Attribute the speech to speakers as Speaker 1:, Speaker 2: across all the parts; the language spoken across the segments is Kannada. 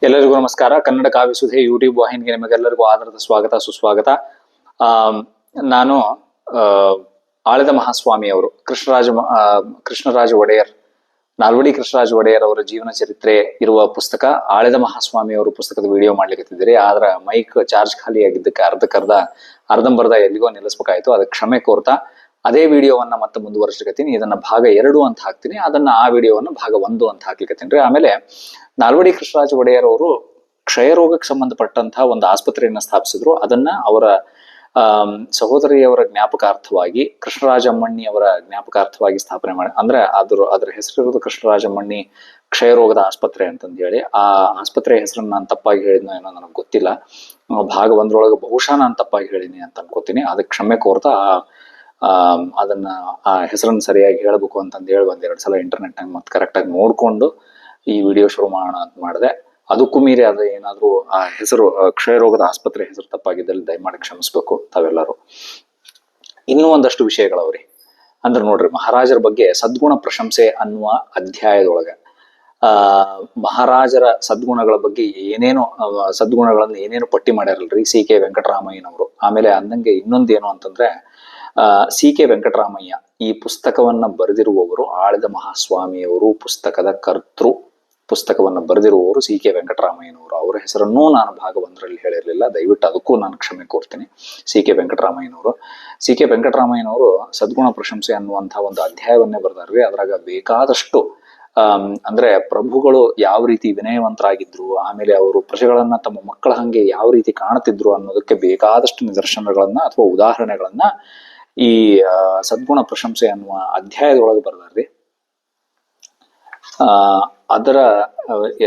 Speaker 1: ಎಲ್ಲರಿಗೂ ನಮಸ್ಕಾರ. ಕನ್ನಡ ಕಾವ್ಯಸುಧೆ ಯೂಟ್ಯೂಬ್ ವಾಹಿನಿಗೆ ನಿಮಗೆಲ್ಲರಿಗೂ ಆಧಾರದ ಸ್ವಾಗತ ಸುಸ್ವಾಗತ. ನಾನು ಆಳಿದ ಮಹಾಸ್ವಾಮಿ ಅವರು ಕೃಷ್ಣರಾಜ ಒಡೆಯರ್, ನಾಲ್ವಡಿ ಕೃಷ್ಣರಾಜ ಒಡೆಯರ್ ಅವರ ಜೀವನ ಚರಿತ್ರೆ ಇರುವ ಪುಸ್ತಕ ಆಳಿದ ಮಹಾಸ್ವಾಮಿ ಅವರು ಪುಸ್ತಕದ ವಿಡಿಯೋ ಮಾಡ್ಲಿಕ್ಕೆ ಆದ್ರ ಮೈಕ್ ಚಾರ್ಜ್ ಖಾಲಿ ಆಗಿದ್ದಕ್ಕೆ ಅರ್ಧಂಬರ್ಧ ಎಲ್ಲಿಗೋ ನಿಲ್ಲಿಸ್ಬೇಕಾಯ್ತು. ಅದಕ್ಕೆ ಕ್ಷಮೆ ಕೋರ್ತಾ ಅದೇ ವಿಡಿಯೋವನ್ನ ಮತ್ತೆ ಮುಂದುವರಿಸ್ಲಿಕತ್ತೀನಿ. ಇದನ್ನ ಭಾಗ 2 ಅಂತ ಹಾಕ್ತೀನಿ, ಅದನ್ನ ಆ ವಿಡಿಯೋವನ್ನ ಭಾಗ 1 ಅಂತ ಹಾಕ್ಲಿಕತ್ತೀನಿ. ಆಮೇಲೆ ನಾಲ್ವಡಿ ಕೃಷ್ಣರಾಜ ಒಡೆಯರ್ ಅವರು ಕ್ಷಯರೋಗಕ್ಕೆ ಸಂಬಂಧಪಟ್ಟಂತಹ ಒಂದು ಆಸ್ಪತ್ರೆಯನ್ನ ಸ್ಥಾಪಿಸಿದ್ರು. ಅದನ್ನ ಅವರ ಸಹೋದರಿಯವರ ಜ್ಞಾಪಕಾರ್ಥವಾಗಿ, ಕೃಷ್ಣರಾಜಮ್ಮಣ್ಣಿ ಅವರ ಜ್ಞಾಪಕಾರ್ಥವಾಗಿ ಸ್ಥಾಪನೆ ಮಾಡಿ, ಅಂದ್ರೆ ಅದ್ರ ಹೆಸರಿರೋದು ಕೃಷ್ಣರಾಜಮ್ಮಣ್ಣಿ ಕ್ಷಯರೋಗದ ಆಸ್ಪತ್ರೆ ಅಂತಂದು ಹೇಳಿ. ಆ ಆಸ್ಪತ್ರೆ ಹೆಸರನ್ನ ನಾನು ತಪ್ಪಾಗಿ ಹೇಳಿದ್ನೋ ಏನೋ ನನಗೆ ಗೊತ್ತಿಲ್ಲ. ಭಾಗ 1 ಬಹುಶಃ ನಾನು ತಪ್ಪಾಗಿ ಹೇಳಿನಿ ಅಂತ ಅನ್ಕೋತೀನಿ. ಅದಕ್ಕೆ ಕ್ಷಮೆ ಕೋರ್ತಾ ಅದನ್ನ ಆ ಹೆಸರನ್ನು ಸರಿಯಾಗಿ ಹೇಳ್ಬೇಕು ಅಂತಂದು ಹೇಳಿ 1-2 ಸಲ ಇಂಟರ್ನೆಟ್ ಮತ್ತೆ ಕರೆಕ್ಟಾಗಿ ನೋಡ್ಕೊಂಡು ಈ ವಿಡಿಯೋ ಶುರು ಮಾಡೋಣ ಅಂತ ಮಾಡಿದೆ. ಅದಕ್ಕೂ ಮೀರಿ ಅದು ಏನಾದ್ರೂ ಆ ಹೆಸರು ಕ್ಷಯರೋಗದ ಆಸ್ಪತ್ರೆ ಹೆಸರು ತಪ್ಪಾಗಿದ್ದಲ್ಲಿ ದಯಮಾಡಿ ಕ್ಷಮಿಸ್ಬೇಕು ತಾವೆಲ್ಲರೂ. ಇನ್ನೂ ಒಂದಷ್ಟು ವಿಷಯಗಳವ್ರಿ. ಅಂದ್ರೆ ನೋಡ್ರಿ, ಮಹಾರಾಜರ ಬಗ್ಗೆ ಸದ್ಗುಣ ಪ್ರಶಂಸೆ ಅನ್ನುವ ಅಧ್ಯಾಯದೊಳಗ ಮಹಾರಾಜರ ಸದ್ಗುಣಗಳ ಬಗ್ಗೆ ಸದ್ಗುಣಗಳನ್ನ ಏನೇನು ಪಟ್ಟಿ ಮಾಡ್ಯಾರಲ್ರಿ ಸಿ.ಕೆ. ವೆಂಕಟರಾಮಯ್ಯನವರು. ಆಮೇಲೆ ಅಂದಂಗೆ ಇನ್ನೊಂದೇನು ಅಂತಂದ್ರೆ ಸಿ.ಕೆ. ವೆಂಕಟರಾಮಯ್ಯ ಈ ಪುಸ್ತಕವನ್ನ ಬರೆದಿರುವವರು ಆಳಿದ ಮಹಾಸ್ವಾಮಿಯವರು, ಪುಸ್ತಕದ ಕರ್ತೃ. ಪುಸ್ತಕವನ್ನು ಬರೆದಿರುವವರು ಸಿ.ಕೆ. ವೆಂಕಟರಾಮಯ್ಯನವರು. ಅವರ ಹೆಸರನ್ನೂ ನಾನು ಭಾಗ 1 ಹೇಳಿರಲಿಲ್ಲ, ದಯವಿಟ್ಟು ಅದಕ್ಕೂ ನಾನು ಕ್ಷಮೆ ಕೋರ್ತೀನಿ. ಸಿ.ಕೆ. ವೆಂಕಟರಾಮಯ್ಯನವರು ಸಿ.ಕೆ. ವೆಂಕಟರಾಮಯ್ಯನವರು ಸದ್ಗುಣ ಪ್ರಶಂಸೆ ಅನ್ನುವಂತಹ ಒಂದು ಅಧ್ಯಾಯವನ್ನೇ ಬರ್ದಾರ್ರಿ. ಅದ್ರಾಗ ಬೇಕಾದಷ್ಟು ಅಂದ್ರೆ ಪ್ರಭುಗಳು ಯಾವ ರೀತಿ ವಿನಯವಂತರಾಗಿದ್ರು, ಆಮೇಲೆ ಅವರು ಪ್ರಜೆಗಳನ್ನ ತಮ್ಮ ಮಕ್ಕಳ ಹಂಗೆ ಯಾವ ರೀತಿ ಕಾಣುತ್ತಿದ್ರು ಅನ್ನೋದಕ್ಕೆ ಬೇಕಾದಷ್ಟು ನಿದರ್ಶನಗಳನ್ನ ಅಥವಾ ಉದಾಹರಣೆಗಳನ್ನ ಈ ಸದ್ಗುಣ ಪ್ರಶಂಸೆ ಅನ್ನುವ ಅಧ್ಯಾಯದೊಳಗೆ ಬರ್ದಾರ್ರಿ. ಅದರ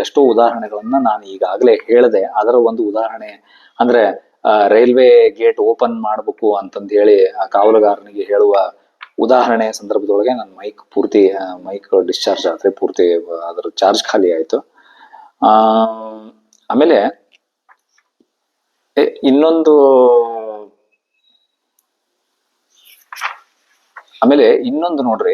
Speaker 1: ಎಷ್ಟೋ ಉದಾಹರಣೆಗಳನ್ನ ನಾನು ಈಗಾಗಲೇ ಹೇಳಿದೆ. ಅದರ ಒಂದು ಉದಾಹರಣೆ ಅಂದ್ರೆ ರೈಲ್ವೆ ಗೇಟ್ ಓಪನ್ ಮಾಡ್ಬೇಕು ಅಂತಂದು ಹೇಳಿ ಆ ಕಾವಲುಗಾರನಿಗೆ ಹೇಳುವ ಉದಾಹರಣೆ ಸಂದರ್ಭದೊಳಗೆ ನನ್ನ ಮೈಕ್ ಡಿಸ್ಚಾರ್ಜ್ ಆದ್ರೆ ಪೂರ್ತಿ ಅದರ ಚಾರ್ಜ್ ಖಾಲಿ ಆಯ್ತು. ಆಮೇಲೆ ಇನ್ನೊಂದು ನೋಡ್ರಿ,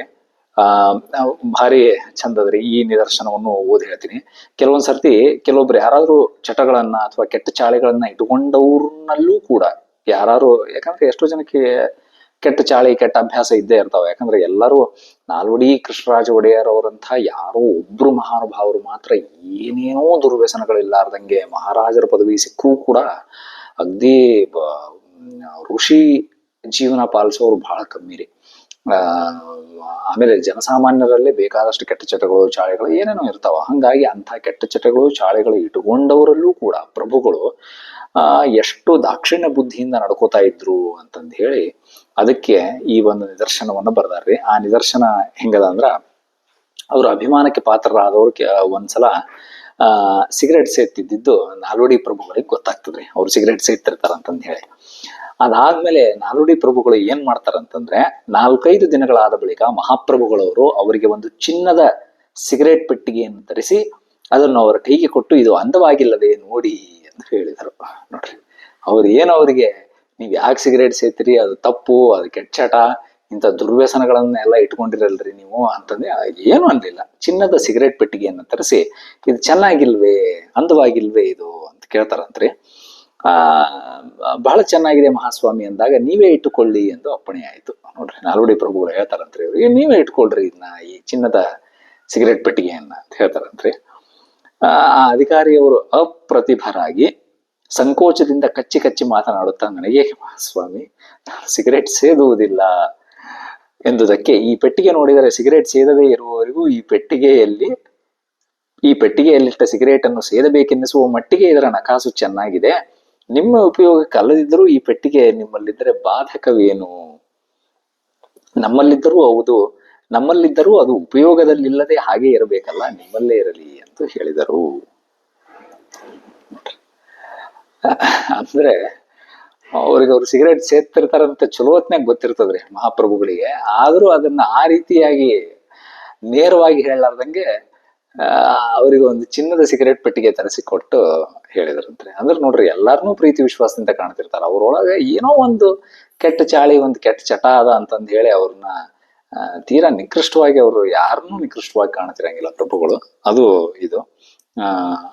Speaker 1: ಭಾರಿ ಚಂದದ್ರಿ. ಈ ನಿದರ್ಶನವನ್ನು ಓದಿ ಹೇಳ್ತೀನಿ. ಕೆಲವೊಂದ್ ಸರ್ತಿ ಕೆಲವೊಬ್ರು ಯಾರಾದ್ರೂ ಚಟಗಳನ್ನ ಅಥವಾ ಕೆಟ್ಟ ಚಾಳಿಗಳನ್ನ ಇಟ್ಕೊಂಡವ್ರನ್ನಲ್ಲೂ ಕೂಡ ಯಾಕಂದ್ರೆ ಎಷ್ಟೋ ಜನಕ್ಕೆ ಕೆಟ್ಟ ಚಾಳಿ ಕೆಟ್ಟ ಅಭ್ಯಾಸ ಇದ್ದೇ ಇರ್ತಾವ. ಯಾಕಂದ್ರೆ ಎಲ್ಲರೂ ನಾಲ್ವಡಿ ಕೃಷ್ಣರಾಜ ಒಡೆಯರ್ ಅವರಂತ ಯಾರೋ ಒಬ್ರು ಮಹಾನುಭಾವರು ಮಾತ್ರ ಏನೇನೋ ದುರ್ವ್ಯಸನಗಳಿಲ್ಲಾರ್ದಂಗೆ ಮಹಾರಾಜರ ಪದವಿ ಸಿಕ್ಕೂ ಕೂಡ ಅಗ್ದಿ ಋಷಿ ಜೀವನ ಪಾಲಿಸೋರು ಬಹಳ ಕಮ್ಮಿ ರೀ. ಆಮೇಲೆ ಜನಸಾಮಾನ್ಯರಲ್ಲೇ ಬೇಕಾದಷ್ಟು ಕೆಟ್ಟ ಚಟಗಳು ಚಾಳಿಗಳು ಏನೇನೋ ಇರ್ತಾವ. ಹಂಗಾಗಿ ಅಂಥ ಕೆಟ್ಟ ಚಟಗಳು ಚಾಳಿಗಳು ಇಟ್ಕೊಂಡವರಲ್ಲೂ ಕೂಡ ಪ್ರಭುಗಳು ಎಷ್ಟು ದಾಕ್ಷಿಣ್ಯ ಬುದ್ಧಿಯಿಂದ ನಡ್ಕೋತಾ ಇದ್ರು ಅಂತಂದು ಹೇಳಿ ಅದಕ್ಕೆ ಈ ಒಂದು ನಿದರ್ಶನವನ್ನ ಬರ್ದಾರ್ರಿ. ಆ ನಿದರ್ಶನ ಹೆಂಗದ ಅಂದ್ರ, ಅವ್ರ ಅಭಿಮಾನಕ್ಕೆ ಪಾತ್ರರಾದವ್ರು ಒಂದ್ಸಲ ಸಿಗರೇಟ್ ಸೇತಿದ್ದು ನಾಲ್ವಡಿ ಪ್ರಭುಗಳಿಗೆ ಗೊತ್ತಾಗ್ತದ್ರಿ. ಅವ್ರು ಸಿಗರೇಟ್ ಸೇತಿರ್ತಾರಂತಂದು ಹೇಳಿ. ಅದಾದ್ಮೇಲೆ ನಾಲ್ವಡಿ ಪ್ರಭುಗಳು ಏನ್ ಮಾಡ್ತಾರಂತಂದ್ರೆ 4-5 ದಿನಗಳಾದ ಬಳಿಕ ಮಹಾಪ್ರಭುಗಳವರು ಅವರಿಗೆ ಒಂದು ಚಿನ್ನದ ಸಿಗರೇಟ್ ಪೆಟ್ಟಿಗೆಯನ್ನು ತರಿಸಿ ಅದನ್ನು ಅವರ ಕೈಗೆ ಕೊಟ್ಟು, ಇದು ಅಂದವಾಗಿಲ್ಲದೆ ನೋಡಿ ಅಂತ ಹೇಳಿದರು. ನೋಡ್ರಿ, ಅವ್ರಿಗೆ ನೀವ್ ಯಾಕೆ ಸಿಗರೇಟ್ ಸೇತಿರಿ, ಅದು ತಪ್ಪು, ಅದು ಕೆಟ್ಟ ಚಟ, ಇಂಥ ದುರ್ವ್ಯಸನಗಳನ್ನೆಲ್ಲ ಇಟ್ಕೊಂಡಿರಲ್ರಿ ನೀವು ಅಂತಂದ್ರೆ ಏನು ಅನ್ಲಿಲ್ಲ. ಚಿನ್ನದ ಸಿಗರೇಟ್ ಪೆಟ್ಟಿಗೆಯನ್ನು ತರಿಸಿ, ಇದು ಚೆನ್ನಾಗಿಲ್ವೇ, ಅಂದವಾಗಿಲ್ವೇ ಇದು ಅಂತ ಕೇಳ್ತಾರಂತ್ರಿ. ಬಹಳ ಚೆನ್ನಾಗಿದೆ ಮಹಾಸ್ವಾಮಿ ಅಂದಾಗ ನೀವೇ ಇಟ್ಟುಕೊಳ್ಳಿ ಎಂದು ಅಪ್ಪಣೆ ಆಯ್ತು. ನೋಡ್ರಿ, ನಾಲ್ವಡಿ ಪ್ರಭುಗಳು ಹೇಳ್ತಾರಂತ್ರಿ ಇವ್ರಿಗೆ, ನೀವೇ ಇಟ್ಕೊಳ್ರಿ ಇದನ್ನ, ಈ ಚಿನ್ನದ ಸಿಗರೇಟ್ ಪೆಟ್ಟಿಗೆಯನ್ನ ಅಂತ ಹೇಳ್ತಾರಂತ್ರಿ. ಆ ಅಧಿಕಾರಿಯವರು ಅಪ್ರತಿಭರಾಗಿ ಸಂಕೋಚದಿಂದ ಕಚ್ಚಿ ಮಾತನಾಡುತ್ತಾ, ನನಗೆ ಮಹಾಸ್ವಾಮಿ ಸಿಗರೇಟ್ ಸೇದುವುದಿಲ್ಲ ಎಂದುದಕ್ಕೆ ಈ ಪೆಟ್ಟಿಗೆ ನೋಡಿದರೆ ಸಿಗರೇಟ್ ಸೇದದೇ ಇರುವವರೆಗೂ ಈ ಪೆಟ್ಟಿಗೆಯಲ್ಲಿಟ್ಟ ಸಿಗರೇಟ್ ಅನ್ನು ಸೇದಬೇಕೆನ್ನಿಸುವ ಮಟ್ಟಿಗೆ ಇದರ ನಕಾಸು ಚೆನ್ನಾಗಿದೆ. ನಿಮ್ಮ ಉಪಯೋಗಕ್ಕಲ್ಲದಿದ್ದರೂ ಈ ಪೆಟ್ಟಿಗೆ ನಿಮ್ಮಲ್ಲಿದ್ದರೆ ಬಾಧಕವೇನು? ನಮ್ಮಲ್ಲಿದ್ದರೂ ಅದು ಉಪಯೋಗದಲ್ಲಿಲ್ಲದೆ ಹಾಗೆ ಇರಬೇಕಲ್ಲ, ನಿಮ್ಮಲ್ಲೇ ಇರಲಿ ಎಂದು ಹೇಳಿದರು. ಅಂದ್ರೆ ಅವ್ರು ಸಿಗರೇಟ್ ಸೇರ್ತಿರ್ತಾರಂತ ಚಲೋ ಹೊತ್ನಾಗ ಗೊತ್ತಿರ್ತದ್ರಿ ಮಹಾಪ್ರಭುಗಳಿಗೆ. ಆದ್ರೂ ಅದನ್ನ ಆ ರೀತಿಯಾಗಿ ನೇರವಾಗಿ ಹೇಳಲಾರ್ದಂಗೆ ಅವರಿಗೆ ಒಂದು ಚಿನ್ನದ ಸಿಗರೇಟ್ ಪೆಟ್ಟಿಗೆ ತರಿಸಿಕೊಟ್ಟು ಹೇಳಿದ್ರಂತ್ರಿ. ಅಂದ್ರೆ ನೋಡ್ರಿ, ಎಲ್ಲಾರನ್ನೂ ಪ್ರೀತಿ ವಿಶ್ವಾಸದಿಂದ ಕಾಣ್ತಿರ್ತಾರ. ಅವ್ರೊಳಗೆ ಏನೋ ಒಂದು ಕೆಟ್ಟ ಚಾಳಿ, ಒಂದು ಕೆಟ್ಟ ಚಟ ಅದ ಅಂತಂದು ಹೇಳಿ ಅವ್ರನ್ನ ತೀರಾ ನಿಕೃಷ್ಟವಾಗಿ, ಅವರು ಯಾರನ್ನೂ ನಿಕೃಷ್ಟವಾಗಿ ಕಾಣ್ತಿರಂಗಿಲ್ಲ ಪ್ರಭುಗಳು. ಅದು ಇದು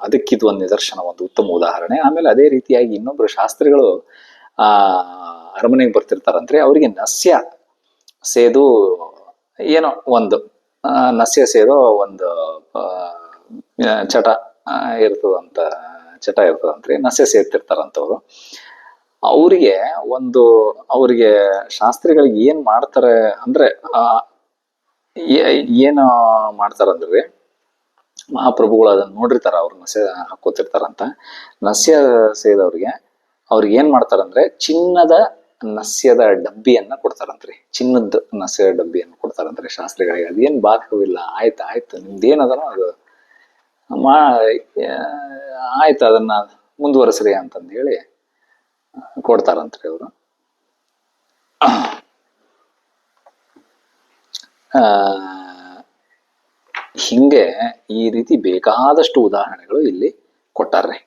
Speaker 1: ಅದಕ್ಕಿದು ಒಂದು ನಿದರ್ಶನ, ಒಂದು ಉತ್ತಮ ಉದಾಹರಣೆ. ಆಮೇಲೆ ಅದೇ ರೀತಿಯಾಗಿ ಇನ್ನೊಬ್ರು ಶಾಸ್ತ್ರಿಗಳು ಆ ಅರಮನೆಗೆ ಬರ್ತಿರ್ತಾರಂದ್ರೆ ಅವ್ರಿಗೆ ನಸ್ಯ ಸೇದು ಏನೋ ಒಂದು ನಸ್ಯ ಸೇದೋ ಒಂದು ಚಟ ಇರ್ತದಂತ, ಚಟ ಇರ್ತದಂತ್ರಿ. ನಸ್ಯ ಸೇರ್ತಿರ್ತಾರಂತವ್ರು. ಅವರಿಗೆ ಒಂದು ಅವರಿಗೆ ಶಾಸ್ತ್ರಿಗಳಿಗೆ ಏನ್ ಮಾಡ್ತಾರೆ ಅಂದ್ರೆ ಏನು ಮಾಡ್ತಾರಂದ್ರಿ, ಮಹಾಪ್ರಭುಗಳು ಅದನ್ನ ನೋಡಿರ್ತಾರ, ಅವ್ರು ನಸ್ಯ ಹಾಕೋತಿರ್ತಾರಂತ. ನಸ್ಯ ಸೇದವ್ರಿಗೆ ಅವ್ರಿಗೆ ಏನ್ ಮಾಡ್ತಾರಂದ್ರೆ ಚಿನ್ನದ ನಸ್ಯದ ಡಬ್ಬಿಯನ್ನ ಕೊಡ್ತಾರಂತ್ರಿ. ಚಿನ್ನದ ನಸ್ಯದ ಡಬ್ಬಿಯನ್ನು ಕೊಡ್ತಾರಂತ್ರಿ ಶಾಸ್ತ್ರಿಗಳಿಗೆ. ಅದೇನ್ ಬಾಧಕವಿಲ್ಲ, ಆಯ್ತು ನಿಮ್ದೇನದನೋ ಅದು ಆಯ್ತು ಅದನ್ನ ಮುಂದುವರೆಸ್ರಿ ಅಂತಂದು ಹೇಳಿ ಕೊಡ್ತಾರಂತ್ರಿ ಅವರು. ಹಿಂಗೆ ಈ ರೀತಿ ಬೇಕಾದಷ್ಟು ಉದಾಹರಣೆಗಳು ಇಲ್ಲಿ ಕೊಟ್ಟಾರ್ರಿ.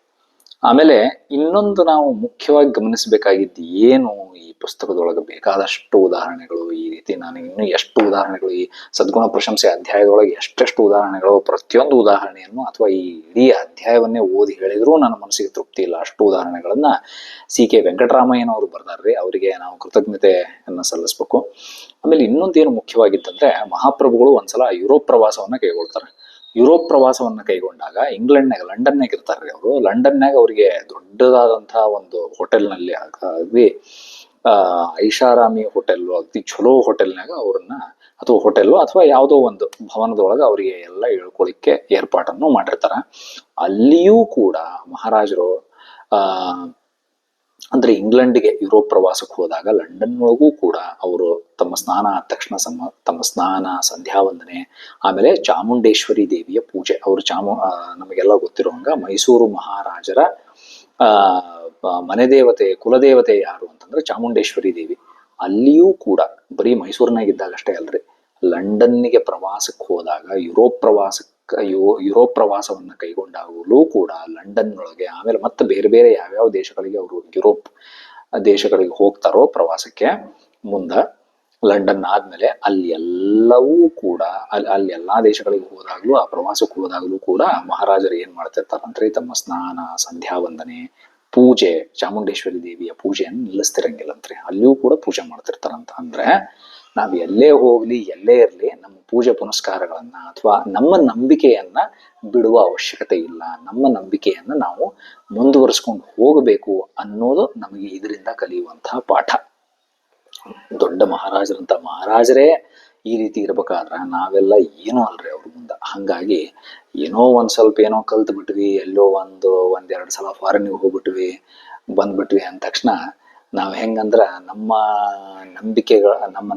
Speaker 1: ಆಮೇಲೆ ಇನ್ನೊಂದು ನಾವು ಮುಖ್ಯವಾಗಿ ಗಮನಿಸಬೇಕಾಗಿದ್ದು ಏನು, ಈ ಪುಸ್ತಕದೊಳಗೆ ಬೇಕಾದಷ್ಟು ಉದಾಹರಣೆಗಳು ಈ ರೀತಿ, ನಾನು ಇನ್ನು ಎಷ್ಟು ಉದಾಹರಣೆಗಳು ಈ ಸದ್ಗುಣ ಪ್ರಶಂಸೆ ಅಧ್ಯಾಯದೊಳಗೆ ಎಷ್ಟೆಷ್ಟು ಉದಾಹರಣೆಗಳು, ಪ್ರತಿಯೊಂದು ಉದಾಹರಣೆಯನ್ನು ಅಥವಾ ಈ ಇಡೀ ಅಧ್ಯಾಯವನ್ನೇ ಓದಿ ಹೇಳಿದ್ರು ನನ್ನ ಮನಸ್ಸಿಗೆ ತೃಪ್ತಿ ಇಲ್ಲ. ಅಷ್ಟು ಉದಾಹರಣೆಗಳನ್ನ ಸಿ.ಕೆ. ವೆಂಕಟರಾಮಯ್ಯನವರು ಬರ್ದಾರ್ರಿ. ಅವರಿಗೆ ನಾವು ಕೃತಜ್ಞತೆಯನ್ನ ಸಲ್ಲಿಸ್ಬೇಕು. ಆಮೇಲೆ ಇನ್ನೊಂದೇನು ಮುಖ್ಯವಾಗಿತ್ತಂದ್ರೆ, ಮಹಾಪ್ರಭುಗಳು ಒಂದ್ಸಲ ಯುರೋಪ್ ಪ್ರವಾಸವನ್ನ ಕೈಗೊಳ್ತಾರೆ. ಯುರೋಪ್ ಪ್ರವಾಸವನ್ನ ಕೈಗೊಂಡಾಗ ಇಂಗ್ಲೆಂಡ್ನಾಗ, ಲಂಡನ್ಯಾಗ ಇರ್ತಾರ್ರಿ ಅವರು. ಲಂಡನ್ಯಾಗ ಅವರಿಗೆ ದೊಡ್ಡದಾದಂತಹ ಒಂದು ಹೋಟೆಲ್ನಲ್ಲಿ ಅಗದಿ ಐಷಾರಾಮಿ ಹೋಟೆಲ್, ಅತಿ ಚಲೋ ಹೋಟೆಲ್ನಾಗ ಅವ್ರನ್ನ, ಅಥವಾ ಹೋಟೆಲ್ ಅಥವಾ ಯಾವುದೋ ಒಂದು ಭವನದೊಳಗೆ ಅವರಿಗೆ ಎಲ್ಲ ಇಳ್ಕೊಳಿಕ್ಕೆ ಏರ್ಪಾಟನ್ನು ಮಾಡಿರ್ತಾರ. ಅಲ್ಲಿಯೂ ಕೂಡ ಮಹಾರಾಜರು ಅಂದ್ರೆ ಇಂಗ್ಲೆಂಡ್ಗೆ ಯುರೋಪ್ ಪ್ರವಾಸಕ್ಕೆ ಹೋದಾಗ ಲಂಡನ್ ಒಳಗೂ ಕೂಡ ಅವರು ತಮ್ಮ ಸ್ನಾನ ಆದ ತಕ್ಷಣ ತಮ್ಮ ಸ್ನಾನ, ಸಂಧ್ಯಾ ವಂದನೆ, ಆಮೇಲೆ ಚಾಮುಂಡೇಶ್ವರಿ ದೇವಿಯ ಪೂಜೆ. ಅವರು ನಮಗೆಲ್ಲ ಗೊತ್ತಿರುವಂಗ ಮೈಸೂರು ಮಹಾರಾಜರ ಮನೆ ದೇವತೆ, ಕುಲದೇವತೆ ಯಾರು ಅಂತಂದ್ರೆ ಚಾಮುಂಡೇಶ್ವರಿ ದೇವಿ. ಅಲ್ಲಿಯೂ ಕೂಡ ಬರೀ ಮೈಸೂರಿನಾಗಿದ್ದಾಗ ಅಷ್ಟೇ ಅಲ್ರಿ, ಲಂಡನ್ನಿಗೆ ಪ್ರವಾಸಕ್ಕೆ ಹೋದಾಗ, ಯುರೋಪ್ ಪ್ರವಾಸವನ್ನ ಕೈಗೊಂಡಾಗಲೂ ಕೂಡ ಲಂಡನ್ ಒಳಗೆ, ಆಮೇಲೆ ಮತ್ತೆ ಬೇರೆ ಬೇರೆ ಯಾವ್ಯಾವ ದೇಶಗಳಿಗೆ ಅವರು ಯುರೋಪ್ ದೇಶಗಳಿಗೆ ಹೋಗ್ತಾರೋ ಪ್ರವಾಸಕ್ಕೆ ಮುಂದ, ಲಂಡನ್ ಆದ್ಮೇಲೆ ಅಲ್ಲಿ ಎಲ್ಲವೂ ಕೂಡ ಅಲ್ಲಿ ಎಲ್ಲಾ ದೇಶಗಳಿಗೆ ಹೋದಾಗ್ಲೂ, ಆ ಪ್ರವಾಸಕ್ಕೆ ಹೋದಾಗ್ಲೂ ಕೂಡ ಮಹಾರಾಜರು ಏನ್ ಮಾಡ್ತಿರ್ತಾರಂದ್ರೆ ತಮ್ಮ ಸ್ನಾನ, ಸಂಧ್ಯಾ ವಂದನೆ, ಪೂಜೆ, ಚಾಮುಂಡೇಶ್ವರಿ ದೇವಿಯ ಪೂಜೆಯನ್ನು ನಿಲ್ಲಿಸ್ತಿರಂಗಿಲ್ಲಂತ್ರಿ. ಅಲ್ಲಿಯೂ ಕೂಡ ಪೂಜೆ ಮಾಡ್ತಿರ್ತಾರಂತ. ಅಂದ್ರೆ ನಾವ್ ಎಲ್ಲೇ ಹೋಗ್ಲಿ, ಎಲ್ಲೇ ಇರ್ಲಿ, ನಮ್ಮ ಪೂಜೆ ಪುನಸ್ಕಾರಗಳನ್ನ ಅಥವಾ ನಮ್ಮ ನಂಬಿಕೆಯನ್ನ ಬಿಡುವ ಅವಶ್ಯಕತೆ ಇಲ್ಲ. ನಮ್ಮ ನಂಬಿಕೆಯನ್ನ ನಾವು ಮುಂದುವರಿಸ್ಕೊಂಡು ಹೋಗಬೇಕು ಅನ್ನೋದು ನಮಗೆ ಇದರಿಂದ ಕಲಿಯುವಂತಹ ಪಾಠ. ದೊಡ್ಡ ಮಹಾರಾಜರೇ ಈ ರೀತಿ ಇರ್ಬೇಕಾದ್ರ ನಾವೆಲ್ಲ ಏನೋ ಅಲ್ರಿ ಅವ್ರ ಮುಂದ. ಹಂಗಾಗಿ ಏನೋ ಒಂದ್ ಸ್ವಲ್ಪ ಏನೋ ಕಲ್ತ್ ಬಿಟ್ವಿ, ಎಲ್ಲೋ ಒಂದೆರಡು ಸಲ ಫಾರಿನ್ಗೆ ಹೋಗ್ಬಿಟ್ವಿ, ಬಂದ್ಬಿಟ್ವಿ ಅಂದ ತಕ್ಷಣ ನಾವ್ ಹೆಂಗಂದ್ರ ನಮ್ಮ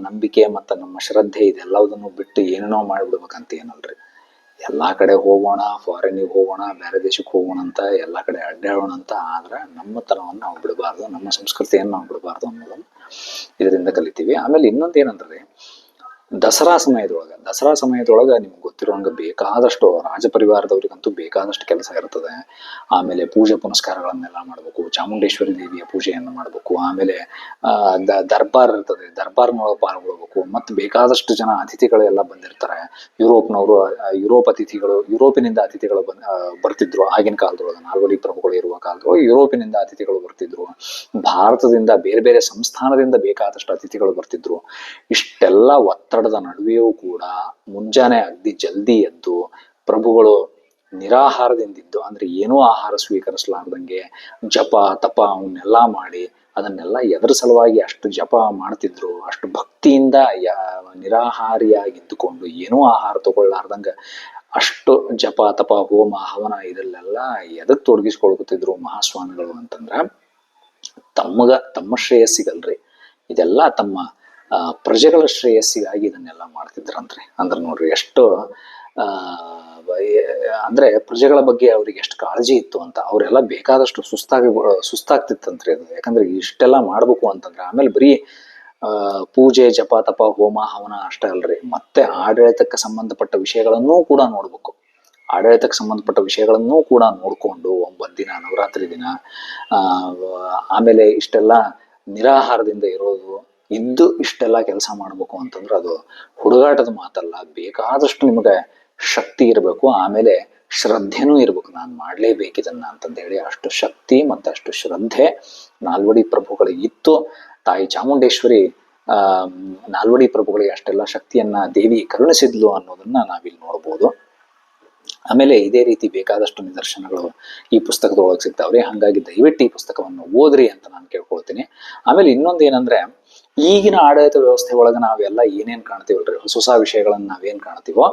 Speaker 1: ನಂಬಿಕೆ ಮತ್ತು ನಮ್ಮ ಶ್ರದ್ಧೆ ಇದೆಲ್ಲದನ್ನು ಬಿಟ್ಟು ಏನೇನೋ ಮಾಡ್ಬಿಡ್ಬೇಕಂತ ಏನಲ್ರಿ. ಎಲ್ಲಾ ಕಡೆ ಹೋಗೋಣ, ಫಾರಿನ್ಗೆ ಹೋಗೋಣ, ಬೇರೆ ದೇಶಕ್ಕೆ ಹೋಗೋಣ ಅಂತ ಎಲ್ಲಾ ಕಡೆ ಅಡ್ಡಾಡೋಣ ಅಂತ. ಆದ್ರೆ ನಮ್ಮ ತನವನ್ನು ನಾವು ಬಿಡಬಾರ್ದು, ನಮ್ಮ ಸಂಸ್ಕೃತಿಯನ್ನು ನಾವು ಬಿಡಬಾರ್ದು ಅನ್ನೋದನ್ನು ಇದರಿಂದ ಕಲಿತೀವಿ. ಆಮೇಲೆ ಇನ್ನೊಂದು ಏನಂದ್ರೆ, ದಸರಾ ಸಮಯದೊಳಗ ನಿಮ್ಗೆ ಗೊತ್ತಿರುವಂಗ ಬೇಕಾದಷ್ಟು ರಾಜ ಪರಿವಾರದವ್ರಿಗಂತೂ ಬೇಕಾದಷ್ಟು ಕೆಲಸ ಇರ್ತದೆ. ಆಮೇಲೆ ಪೂಜೆ ಪುನಸ್ಕಾರಗಳನ್ನೆಲ್ಲ ಮಾಡ್ಬೇಕು, ಚಾಮುಂಡೇಶ್ವರಿ ದೇವಿಯ ಪೂಜೆಯನ್ನು ಮಾಡ್ಬೇಕು. ಆಮೇಲೆ ದರ್ಬಾರ್ ಇರ್ತದೆ, ದರ್ಬಾರ್ನೊಳಗೆ ಪಾಲ್ಗೊಳ್ಬೇಕು. ಮತ್ತೆ ಬೇಕಾದಷ್ಟು ಜನ ಅತಿಥಿಗಳೆಲ್ಲ ಬಂದಿರ್ತಾರೆ. ಯುರೋಪಿನಿಂದ ಅತಿಥಿಗಳು ಬರ್ತಿದ್ರು ಆಗಿನ ಕಾಲದೊಳಗೆ. ನಾಲ್ವಡಿ ಪ್ರಭುಗಳು ಇರುವ ಕಾಲದೊಳಗೆ ಯುರೋಪಿನಿಂದ ಅತಿಥಿಗಳು ಬರ್ತಿದ್ರು. ಭಾರತದಿಂದ ಬೇರೆ ಬೇರೆ ಸಂಸ್ಥಾನದಿಂದ ಬೇಕಾದಷ್ಟು ಅತಿಥಿಗಳು ಬರ್ತಿದ್ರು. ಇಷ್ಟೆಲ್ಲ ಒತ್ತಡದ ನಡುವೆಯೂ ಕೂಡ ಮುಂಜಾನೆ ಅಗ್ದಿ ಜಲ್ದಿ ಎದ್ದು ಪ್ರಭುಗಳು ನಿರಾಹಾರದಿಂದಿದ್ದು, ಅಂದ್ರೆ ಏನೂ ಆಹಾರ ಸ್ವೀಕರಿಸಲಾರ್ದಂಗೆ ಜಪ ತಪ ಅವನ್ನೆಲ್ಲ ಮಾಡಿ, ಅದನ್ನೆಲ್ಲ ಎದರ ಸಲುವಾಗಿ ಅಷ್ಟು ಜಪ ಮಾಡ್ತಿದ್ರು, ಅಷ್ಟು ಭಕ್ತಿಯಿಂದ ನಿರಾಹಾರಿಯಾಗಿದ್ದುಕೊಂಡು ಏನೂ ಆಹಾರ ತಗೊಳ್ಳಾರ್ದಂಗ ಅಷ್ಟು ಜಪ ತಪ ಹೋಮ ಹವನ ಇದಲ್ಲೆಲ್ಲ ಎದಕ್ ತೊಡಗಿಸ್ಕೊಳ್ಕೊತಿದ್ರು ಮಹಾಸ್ವಾಮಿಗಳು ಅಂತಂದ್ರ ತಮ್ಮ ಶ್ರೇಯಸ್ಸಿಗಲ್ರಿ, ಇದೆಲ್ಲ ತಮ್ಮ ಪ್ರಜೆಗಳ ಶ್ರೇಯಸ್ಸಿಗಾಗಿ ಇದನ್ನೆಲ್ಲ ಮಾಡ್ತಿದ್ರಂತ್ರಿ. ಅಂದ್ರೆ ನೋಡ್ರಿ ಎಷ್ಟು ಅಂದ್ರೆ ಪ್ರಜೆಗಳ ಬಗ್ಗೆ ಅವ್ರಿಗೆ ಎಷ್ಟು ಕಾಳಜಿ ಇತ್ತು ಅಂತ. ಅವರೆಲ್ಲ ಬೇಕಾದಷ್ಟು ಸುಸ್ತಾಗ್ತಿತ್ತಂತ್ರಿ ಅದು. ಯಾಕಂದ್ರೆ ಇಷ್ಟೆಲ್ಲ ಮಾಡ್ಬೇಕು ಅಂತಂದ್ರೆ ಆಮೇಲೆ ಬರೀ ಪೂಜೆ ಜಪ ತಪ ಹೋಮ ಹವನ ಅಷ್ಟೇ ಅಲ್ರಿ, ಮತ್ತೆ ಆಡಳಿತಕ್ಕೆ ಸಂಬಂಧಪಟ್ಟ ವಿಷಯಗಳನ್ನೂ ಕೂಡ ನೋಡ್ಬೇಕು. ಆಡಳಿತಕ್ಕೆ ಸಂಬಂಧಪಟ್ಟ ವಿಷಯಗಳನ್ನೂ ಕೂಡ ನೋಡ್ಕೊಂಡು 9 ದಿನ ನವರಾತ್ರಿ ದಿನ ಆಮೇಲೆ ಇಷ್ಟೆಲ್ಲ ನಿರಾಹಾರದಿಂದ ಇದ್ದು ಇಷ್ಟೆಲ್ಲ ಕೆಲಸ ಮಾಡ್ಬೇಕು ಅಂತಂದ್ರೆ ಅದು ಹುಡುಗಾಟದ ಮಾತಲ್ಲ. ಬೇಕಾದಷ್ಟು ನಿಮಗೆ ಶಕ್ತಿ ಇರಬೇಕು, ಆಮೇಲೆ ಶ್ರದ್ಧೆನೂ ಇರ್ಬೇಕು, ನಾನು ಮಾಡ್ಲೇಬೇಕಿದನ್ನ ಅಂತಂದ ಹೇಳಿ ಅಷ್ಟು ಶಕ್ತಿ ಮತ್ತು ಅಷ್ಟು ಶ್ರದ್ಧೆ ನಾಲ್ವಡಿ ಪ್ರಭುಗಳಿಗೆ ಇತ್ತು. ತಾಯಿ ಚಾಮುಂಡೇಶ್ವರಿ ನಾಲ್ವಡಿ ಪ್ರಭುಗಳಿಗೆ ಅಷ್ಟೆಲ್ಲ ಶಕ್ತಿಯನ್ನ ದೇವಿ ಕರುಣಿಸಿದ್ಲು ಅನ್ನೋದನ್ನ ನಾವಿಲ್ಲಿ ನೋಡ್ಬೋದು. ಆಮೇಲೆ ಇದೇ ರೀತಿ ಬೇಕಾದಷ್ಟು ನಿದರ್ಶನಗಳು ಈ ಪುಸ್ತಕದೊಳಗೆ ಸಿಗ್ತಾವ್ರಿ. ಹಾಗಾಗಿ ದಯವಿಟ್ಟು ಈ ಪುಸ್ತಕವನ್ನು ಓದ್ರಿ ಅಂತ ನಾನು ಕೇಳ್ಕೊಳ್ತೀನಿ. ಆಮೇಲೆ ಇನ್ನೊಂದು ಏನಂದ್ರೆ, ಈಗಿನ ಆಡಳಿತ ವ್ಯವಸ್ಥೆ ಒಳಗೆ ನಾವೆಲ್ಲ ಏನೇನ್ ಕಾಣ್ತೀವಲ್ರಿ, ಹೊಸ ಹೊಸ ವಿಷಯಗಳನ್ನ ನಾವೇನ್ ಕಾಣ್ತೀವೋ,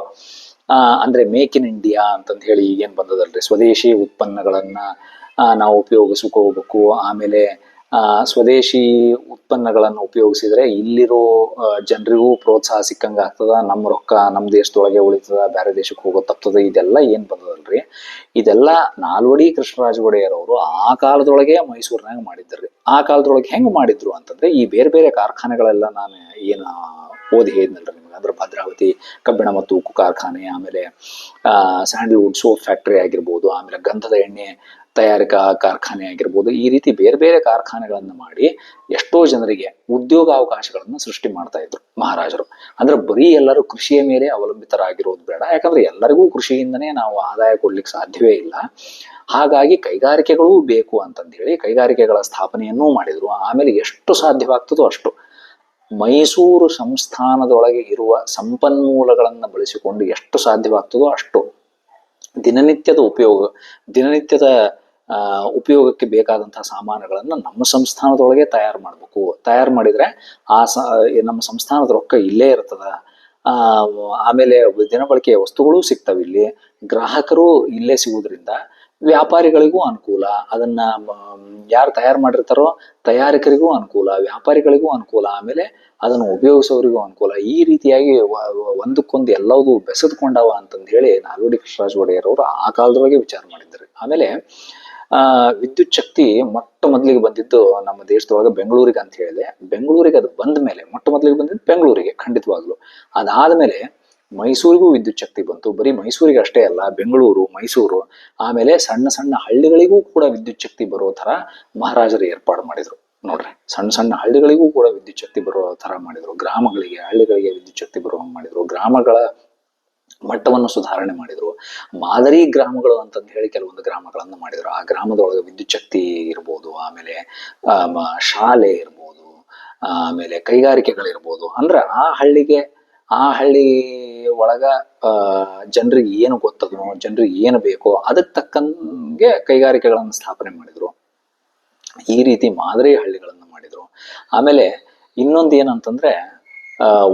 Speaker 1: ಅಂದ್ರೆ ಮೇಕ್ ಇನ್ ಇಂಡಿಯಾ ಅಂತಂತ ಹೇಳಿ ಈಗೇನ್ ಬಂದದಲ್ರಿ, ಸ್ವದೇಶಿ ಉತ್ಪನ್ನಗಳನ್ನ ನಾವು ಉಪಯೋಗಿಸ್ಕೋಬೇಕು. ಆಮೇಲೆ ಸ್ವದೇಶಿ ಉತ್ಪನ್ನಗಳನ್ನು ಉಪಯೋಗಿಸಿದ್ರೆ ಇಲ್ಲಿರೋ ಜನರಿಗೂ ಪ್ರೋತ್ಸಾಹ ಸಿಕ್ಕಂಗ ಆಗ್ತದ, ನಮ್ಮ ರೊಕ್ಕ ನಮ್ಮ ದೇಶದೊಳಗೆ ಉಳಿತದ, ಬೇರೆ ದೇಶಕ್ಕೆ ಹೋಗೋ ತಪ್ತದ. ಇದೆಲ್ಲ ಏನ್ ಬಂದದಲ್ರಿ, ಇದೆಲ್ಲ ನಾಲ್ವಡಿ ಕೃಷ್ಣರಾಜ ಒಡೆಯರ್ ಅವರು ಆ ಕಾಲದೊಳಗೆ ಮೈಸೂರಿನಾಗ ಮಾಡಿದ್ರಿ. ಆ ಕಾಲದೊಳಗೆ ಹೆಂಗ್ ಮಾಡಿದ್ರು ಅಂತಂದ್ರೆ, ಈ ಬೇರೆ ಬೇರೆ ಕಾರ್ಖಾನೆಗಳೆಲ್ಲ ನಾನು ಏನು ಓದಿ ಹೇಳಿದ್ನಲ್ರಿ ನಿಮ್ಗೆ, ಅಂದ್ರೆ ಭದ್ರಾವತಿ ಕಬ್ಬಿಣ ಮತ್ತು ಉಕ್ಕು ಕಾರ್ಖಾನೆ, ಆಮೇಲೆ ಸ್ಯಾಂಡಲ್ವುಡ್ ಸೋಪ್ ಫ್ಯಾಕ್ಟರಿ ಆಗಿರ್ಬೋದು, ಆಮೇಲೆ ಗಂಧದ ಎಣ್ಣೆ ತಯಾರಿಕಾ ಕಾರ್ಖಾನೆ ಆಗಿರ್ಬೋದು, ಈ ರೀತಿ ಬೇರೆ ಬೇರೆ ಕಾರ್ಖಾನೆಗಳನ್ನು ಮಾಡಿ ಎಷ್ಟೋ ಜನರಿಗೆ ಉದ್ಯೋಗಾವಕಾಶಗಳನ್ನು ಸೃಷ್ಟಿ ಮಾಡ್ತಾ ಇದ್ರು ಮಹಾರಾಜರು. ಅಂದ್ರೆ ಬರೀ ಎಲ್ಲರೂ ಕೃಷಿಯ ಮೇಲೆ ಅವಲಂಬಿತರಾಗಿರೋದು ಬೇಡ, ಯಾಕಂದ್ರೆ ಎಲ್ಲರಿಗೂ ಕೃಷಿಯಿಂದನೇ ನಾವು ಆದಾಯ ಕೊಡ್ಲಿಕ್ಕೆ ಸಾಧ್ಯವೇ ಇಲ್ಲ. ಹಾಗಾಗಿ ಕೈಗಾರಿಕೆಗಳೂ ಬೇಕು ಅಂತಂದ ಹೇಳಿ ಕೈಗಾರಿಕೆಗಳ ಸ್ಥಾಪನೆಯನ್ನೂ ಮಾಡಿದ್ರು. ಆಮೇಲೆ ಎಷ್ಟು ಸಾಧ್ಯವಾಗ್ತದೋ ಅಷ್ಟು ಮೈಸೂರು ಸಂಸ್ಥಾನದೊಳಗೆ ಇರುವ ಸಂಪನ್ಮೂಲಗಳನ್ನು ಬಳಸಿಕೊಂಡು ಎಷ್ಟು ಸಾಧ್ಯವಾಗ್ತದೋ ಅಷ್ಟು ದಿನನಿತ್ಯದ ಉಪಯೋಗಕ್ಕೆ ಬೇಕಾದಂತಹ ಸಾಮಾನುಗಳನ್ನ ನಮ್ಮ ಸಂಸ್ಥಾನದೊಳಗೆ ತಯಾರು ಮಾಡ್ಬೇಕು. ತಯಾರು ಮಾಡಿದ್ರೆ ನಮ್ಮ ಸಂಸ್ಥಾನದ ರೊಕ್ಕ ಇಲ್ಲೇ ಇರ್ತದ. ಆಮೇಲೆ ದಿನಬಳಕೆಯ ವಸ್ತುಗಳು ಸಿಗ್ತವೆ ಇಲ್ಲಿ, ಗ್ರಾಹಕರು ಇಲ್ಲೇ ಸಿಗುವುದರಿಂದ ವ್ಯಾಪಾರಿಗಳಿಗೂ ಅನುಕೂಲ, ಅದನ್ನ ಯಾರು ತಯಾರು ಮಾಡಿರ್ತಾರೋ ತಯಾರಕರಿಗೂ ಅನುಕೂಲ, ವ್ಯಾಪಾರಿಗಳಿಗೂ ಅನುಕೂಲ, ಆಮೇಲೆ ಅದನ್ನು ಉಪಯೋಗಿಸೋರಿಗೂ ಅನುಕೂಲ. ಈ ರೀತಿಯಾಗಿ ಒಂದಕ್ಕೊಂದು ಎಲ್ಲವೂ ಬೆಸೆದುಕೊಂಡವ ಅಂತಂದು ಹೇಳಿ ನಾಲ್ವಡಿ ಕೃಷ್ಣರಾಜ ಒಡೆಯರ್ ಅವರು ಆ ಕಾಲದೊಳಗೆ ವಿಚಾರ ಮಾಡಿದ್ದಾರೆ. ಆಮೇಲೆ ವಿದ್ಯುತ್ ಶಕ್ತಿ ಮೊಟ್ಟ ಮೊದಲಿಗೆ ಬಂದಿದ್ದು ನಮ್ಮ ದೇಶದೊಳಗೆ ಬೆಂಗಳೂರಿಗೆ ಅಂತ ಹೇಳಿದೆ. ಬೆಂಗಳೂರಿಗೆ ಅದು ಬಂದ ಮೇಲೆ ಮೊಟ್ಟ ಮೊದಲಿಗೆ ಬಂದಿದ್ದು ಬೆಂಗಳೂರಿಗೆ ಖಂಡಿತವಾಗ್ಲು. ಅದಾದ್ಮೇಲೆ ಮೈಸೂರಿಗೂ ವಿದ್ಯುತ್ ಶಕ್ತಿ ಬಂತು. ಬರೀ ಮೈಸೂರಿಗೆ ಅಷ್ಟೇ ಅಲ್ಲ, ಬೆಂಗಳೂರು, ಮೈಸೂರು, ಆಮೇಲೆ ಸಣ್ಣ ಸಣ್ಣ ಹಳ್ಳಿಗಳಿಗೂ ಕೂಡ ವಿದ್ಯುತ್ ಶಕ್ತಿ ಬರೋ ತರ ಮಹಾರಾಜರು ಏರ್ಪಾಡು ಮಾಡಿದ್ರು. ನೋಡ್ರಿ, ಸಣ್ಣ ಸಣ್ಣ ಹಳ್ಳಿಗಳಿಗೂ ಕೂಡ ವಿದ್ಯುತ್ ಶಕ್ತಿ ಬರೋ ತರ ಮಾಡಿದ್ರು. ಗ್ರಾಮಗಳಿಗೆ, ಹಳ್ಳಿಗಳಿಗೆ ವಿದ್ಯುತ್ ಶಕ್ತಿ ಬರೋ ಮಾಡಿದ್ರು. ಗ್ರಾಮಗಳ ಮಟ್ಟವನ್ನು ಸುಧಾರಣೆ ಮಾಡಿದ್ರು. ಮಾದರಿ ಗ್ರಾಮಗಳು ಅಂತಂದು ಹೇಳಿ ಕೆಲವೊಂದು ಗ್ರಾಮಗಳನ್ನು ಮಾಡಿದ್ರು. ಆ ಗ್ರಾಮದೊಳಗೆ ವಿದ್ಯುತ್ ಶಕ್ತಿ ಇರ್ಬೋದು, ಆಮೇಲೆ ಶಾಲೆ ಇರ್ಬೋದು, ಆಮೇಲೆ ಕೈಗಾರಿಕೆಗಳಿರ್ಬೋದು. ಅಂದ್ರೆ ಆ ಹಳ್ಳಿ ಒಳಗ ಜನರಿಗೆ ಏನು ಗೊತ್ತದೋ, ಜನರಿಗೆ ಏನು ಬೇಕೋ ಅದಕ್ಕೆ ತಕ್ಕಂಗೆ ಕೈಗಾರಿಕೆಗಳನ್ನು ಸ್ಥಾಪನೆ ಮಾಡಿದ್ರು. ಈ ರೀತಿ ಮಾದರಿ ಹಳ್ಳಿಗಳನ್ನು ಮಾಡಿದ್ರು. ಆಮೇಲೆ ಇನ್ನೊಂದು ಏನಂತಂದ್ರೆ,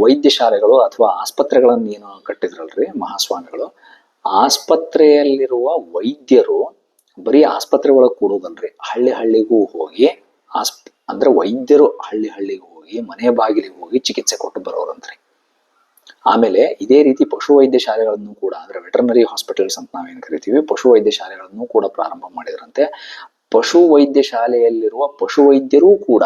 Speaker 1: ವೈದ್ಯ ಶಾಲೆಗಳು ಅಥವಾ ಆಸ್ಪತ್ರೆಗಳನ್ನು ಏನು ಕಟ್ಟಿದ್ರಲ್ರಿ ಮಹಾಸ್ವಾಮಿಗಳು, ಆಸ್ಪತ್ರೆಯಲ್ಲಿರುವ ವೈದ್ಯರು ಬರೀ ಆಸ್ಪತ್ರೆ ಒಳಗೆ ಕೂಡೋದಲ್ರಿ, ಹಳ್ಳಿಗೂ ಹೋಗಿ ಅಂದ್ರೆ ವೈದ್ಯರು ಹಳ್ಳಿಗೂ ಹೋಗಿ ಮನೆ ಬಾಗಿಲಿಗೆ ಹೋಗಿ ಚಿಕಿತ್ಸೆ ಕೊಟ್ಟು ಬರೋರಂತ್ರಿ. ಆಮೇಲೆ ಇದೇ ರೀತಿ ಪಶು ವೈದ್ಯ ಶಾಲೆಗಳನ್ನು ಕೂಡ, ಅಂದ್ರೆ ವೆಟರ್ನರಿ ಹಾಸ್ಪಿಟಲ್ಸ್ ಅಂತ ನಾವೇನು ಕರಿತೀವಿ, ಪಶು ವೈದ್ಯ ಶಾಲೆಗಳನ್ನು ಕೂಡ ಪ್ರಾರಂಭ ಮಾಡಿದ್ರಂತೆ. ಪಶು ವೈದ್ಯ ಶಾಲೆಯಲ್ಲಿರುವ ಪಶು ವೈದ್ಯರೂ ಕೂಡ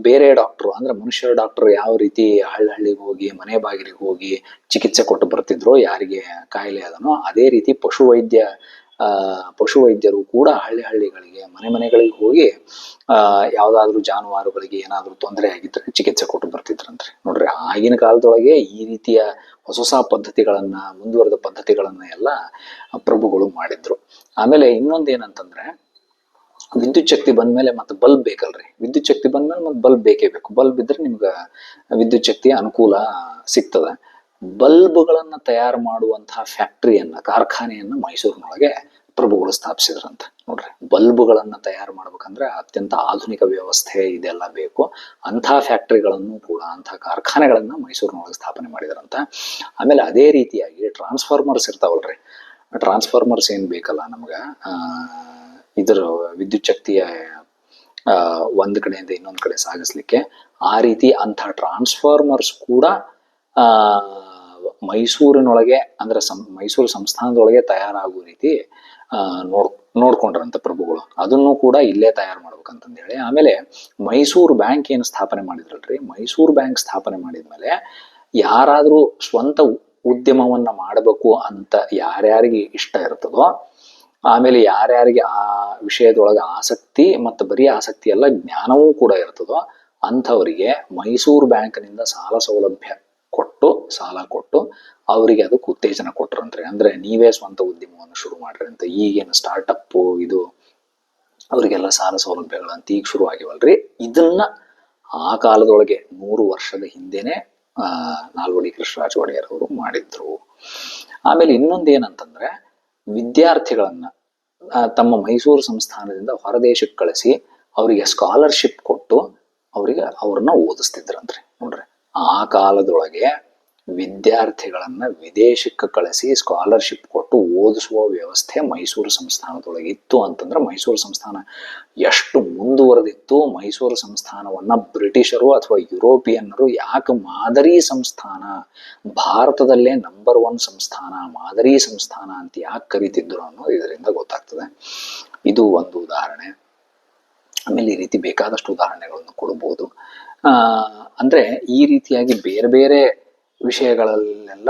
Speaker 1: ಬೇರೆ ಡಾಕ್ಟರ್, ಅಂದ್ರೆ ಮನುಷ್ಯರ ಡಾಕ್ಟರ್ ಯಾವ ರೀತಿ ಹಳ್ಳಿಗೆ ಹೋಗಿ ಮನೆ ಬಾಗಿಲಿಗೆ ಹೋಗಿ ಚಿಕಿತ್ಸೆ ಕೊಟ್ಟು ಬರ್ತಿದ್ರು ಯಾರಿಗೆ ಕಾಯಿಲೆ ಅದನೋ, ಅದೇ ರೀತಿ ಪಶು ವೈದ್ಯರು ಕೂಡ ಹಳ್ಳಿಗಳಿಗೆ ಮನೆಗಳಿಗೆ ಹೋಗಿ ಯಾವ್ದಾದ್ರು ಜಾನುವಾರುಗಳಿಗೆ ಏನಾದ್ರು ತೊಂದರೆ ಆಗಿದ್ರೆ ಚಿಕಿತ್ಸೆ ಕೊಟ್ಟು ಬರ್ತಿದ್ರಂತ್ರಿ. ನೋಡ್ರಿ, ಆಗಿನ ಕಾಲದೊಳಗೆ ಈ ರೀತಿಯ ಹೊಸ ಪದ್ಧತಿಗಳನ್ನ, ಮುಂದುವರೆದ ಪದ್ಧತಿಗಳನ್ನ ಎಲ್ಲ ಪ್ರಭುಗಳು ಮಾಡಿದ್ರು. ಆಮೇಲೆ ಇನ್ನೊಂದು ಏನಂತಂದ್ರೆ, ವಿದ್ಯುತ್ ಶಕ್ತಿ ಬಂದ್ಮೇಲೆ ಮತ್ತೆ ಬಲ್ಬ್ ಬೇಕಲ್ರಿ. ವಿದ್ಯುತ್ ಶಕ್ತಿ ಬಂದ್ಮೇಲೆ ಮತ್ತೆ ಬಲ್ಬ್ ಬೇಕೇ ಬೇಕು. ಬಲ್ಬ್ ಇದ್ರೆ ನಿಮ್ಗೆ ವಿದ್ಯುತ್ ಶಕ್ತಿಯ ಅನುಕೂಲ ಸಿಗ್ತದೆ. ಬಲ್ಬ್ಗಳನ್ನ ತಯಾರು ಮಾಡುವಂತಹ ಕಾರ್ಖಾನೆಯನ್ನ ಮೈಸೂರಿನೊಳಗೆ ಪ್ರಭುಗಳು ಸ್ಥಾಪಿಸಿದ್ರಂತ. ನೋಡ್ರಿ, ಬಲ್ಬ್ಗಳನ್ನ ತಯಾರು ಮಾಡ್ಬೇಕಂದ್ರೆ ಅತ್ಯಂತ ಆಧುನಿಕ ವ್ಯವಸ್ಥೆ ಇದೆಲ್ಲ ಬೇಕು. ಅಂತಹ ಫ್ಯಾಕ್ಟ್ರಿಗಳನ್ನು ಕೂಡ, ಅಂತಹ ಕಾರ್ಖಾನೆಗಳನ್ನ ಮೈಸೂರಿನೊಳಗೆ ಸ್ಥಾಪನೆ ಮಾಡಿದ್ರಂತ. ಆಮೇಲೆ ಅದೇ ರೀತಿಯಾಗಿ ಟ್ರಾನ್ಸ್ಫಾರ್ಮರ್ಸ್ ಇರ್ತಾವಲ್ರಿ, ಟ್ರಾನ್ಸ್ಫಾರ್ಮರ್ಸ್ ಏನ್ ಬೇಕಲ್ಲ ನಮ್ಗ ಇದರ ವಿದ್ಯುತ್ ಶಕ್ತಿಯ ಒಂದ್ ಕಡೆಯಿಂದ ಇನ್ನೊಂದ್ ಕಡೆ ಸಾಗಿಸ್ಲಿಕ್ಕೆ, ಆ ರೀತಿ ಅಂತಹ ಟ್ರಾನ್ಸ್ಫಾರ್ಮರ್ಸ್ ಕೂಡ ಮೈಸೂರಿನೊಳಗೆ, ಅಂದ್ರೆ ಮೈಸೂರು ಸಂಸ್ಥಾನದೊಳಗೆ ತಯಾರಾಗುವ ರೀತಿ ನೋಡ್ಕೊಂಡ್ರಂತ ಪ್ರಭುಗಳು. ಅದನ್ನು ಕೂಡ ಇಲ್ಲೇ ತಯಾರು ಮಾಡ್ಬೇಕಂತಂದ ಹೇಳಿ. ಆಮೇಲೆ ಮೈಸೂರು ಬ್ಯಾಂಕ್ ಏನು ಸ್ಥಾಪನೆ ಮಾಡಿದ್ರಲ್ರಿ, ಮೈಸೂರು ಬ್ಯಾಂಕ್ ಸ್ಥಾಪನೆ ಮಾಡಿದ್ಮೇಲೆ ಯಾರಾದ್ರೂ ಸ್ವಂತ ಉದ್ಯಮವನ್ನ ಮಾಡಬೇಕು ಅಂತ ಯಾರ್ಯಾರಿಗೆ ಇಷ್ಟ ಇರ್ತದೋ, ಆಮೇಲೆ ಯಾರ್ಯಾರಿಗೆ ಆ ವಿಷಯದೊಳಗೆ ಆಸಕ್ತಿ ಮತ್ತು ಬರೀ ಆಸಕ್ತಿ ಅಲ್ಲ ಜ್ಞಾನವೂ ಕೂಡ ಇರ್ತದೋ ಅಂಥವರಿಗೆ ಮೈಸೂರು ಬ್ಯಾಂಕ್ನಿಂದ ಸಾಲ ಸೌಲಭ್ಯ ಕೊಟ್ಟು ಸಾಲ ಕೊಟ್ಟು ಅವರಿಗೆ ಅದಕ್ಕೆ ಉತ್ತೇಜನ ಕೊಟ್ರಂತ್ರಿ. ಅಂದ್ರೆ ನೀವೇ ಸ್ವಂತ ಉದ್ಯಮವನ್ನು ಶುರು ಮಾಡ್ರಿ ಅಂತ. ಈಗೇನು ಸ್ಟಾರ್ಟಪ್ ಇದು ಅವರಿಗೆಲ್ಲ ಸಾಲ ಸೌಲಭ್ಯಗಳಂತ ಈಗ ಶುರು ಆಗಿವಲ್ರಿ, ಇದನ್ನ ಆ ಕಾಲದೊಳಗೆ 100 ವರ್ಷದ ಹಿಂದೆನೆ ನಾಲ್ವಡಿ ಕೃಷ್ಣರಾಜ ಒಡೆಯರ್ ಅವರು ಮಾಡಿದ್ರು. ಆಮೇಲೆ ಇನ್ನೊಂದು ಏನಂತಂದ್ರೆ, ವಿದ್ಯಾರ್ಥಿಗಳನ್ನ ತಮ್ಮ ಮೈಸೂರು ಸಂಸ್ಥಾನದಿಂದ ಹೊರದೇಶಕ್ಕೆ ಕಳಿಸಿ ಅವರಿಗೆ ಸ್ಕಾಲರ್ಶಿಪ್ ಕೊಟ್ಟು ಅವ್ರನ್ನ ಓದಿಸ್ತಿದ್ರಂತ್ರಿ. ನೋಡ್ರಿ, ಆ ಕಾಲದೊಳಗೆ ವಿದ್ಯಾರ್ಥಿಗಳನ್ನ ವಿದೇಶಕ್ಕೆ ಕಳಿಸಿ ಸ್ಕಾಲರ್ಶಿಪ್ ಕೊಟ್ಟು ಓದಿಸುವ ವ್ಯವಸ್ಥೆ ಮೈಸೂರು ಸಂಸ್ಥಾನದೊಳಗೆ ಇತ್ತು ಅಂತಂದ್ರೆ ಮೈಸೂರು ಸಂಸ್ಥಾನ ಎಷ್ಟು ಮುಂದುವರೆದಿತ್ತು. ಮೈಸೂರು ಸಂಸ್ಥಾನವನ್ನ ಬ್ರಿಟಿಷರು ಅಥವಾ ಯುರೋಪಿಯನ್ನರು ಯಾಕೆ ಮಾದರಿ ಸಂಸ್ಥಾನ, ಭಾರತದಲ್ಲೇ ನಂಬರ್ 1 ಸಂಸ್ಥಾನ, ಮಾದರಿ ಸಂಸ್ಥಾನ ಅಂತ ಯಾಕೆ ಕರಿತಿದ್ರು ಅನ್ನೋದು ಇದರಿಂದ ಗೊತ್ತಾಗ್ತದೆ. ಇದು ಒಂದು ಉದಾಹರಣೆ. ಆಮೇಲೆ ಈ ರೀತಿ ಬೇಕಾದಷ್ಟು ಉದಾಹರಣೆಗಳನ್ನು ಕೊಡಬಹುದು. ಅಂದ್ರೆ ಈ ರೀತಿಯಾಗಿ ಬೇರೆ ಬೇರೆ ವಿಷಯಗಳಲ್ಲೆಲ್ಲ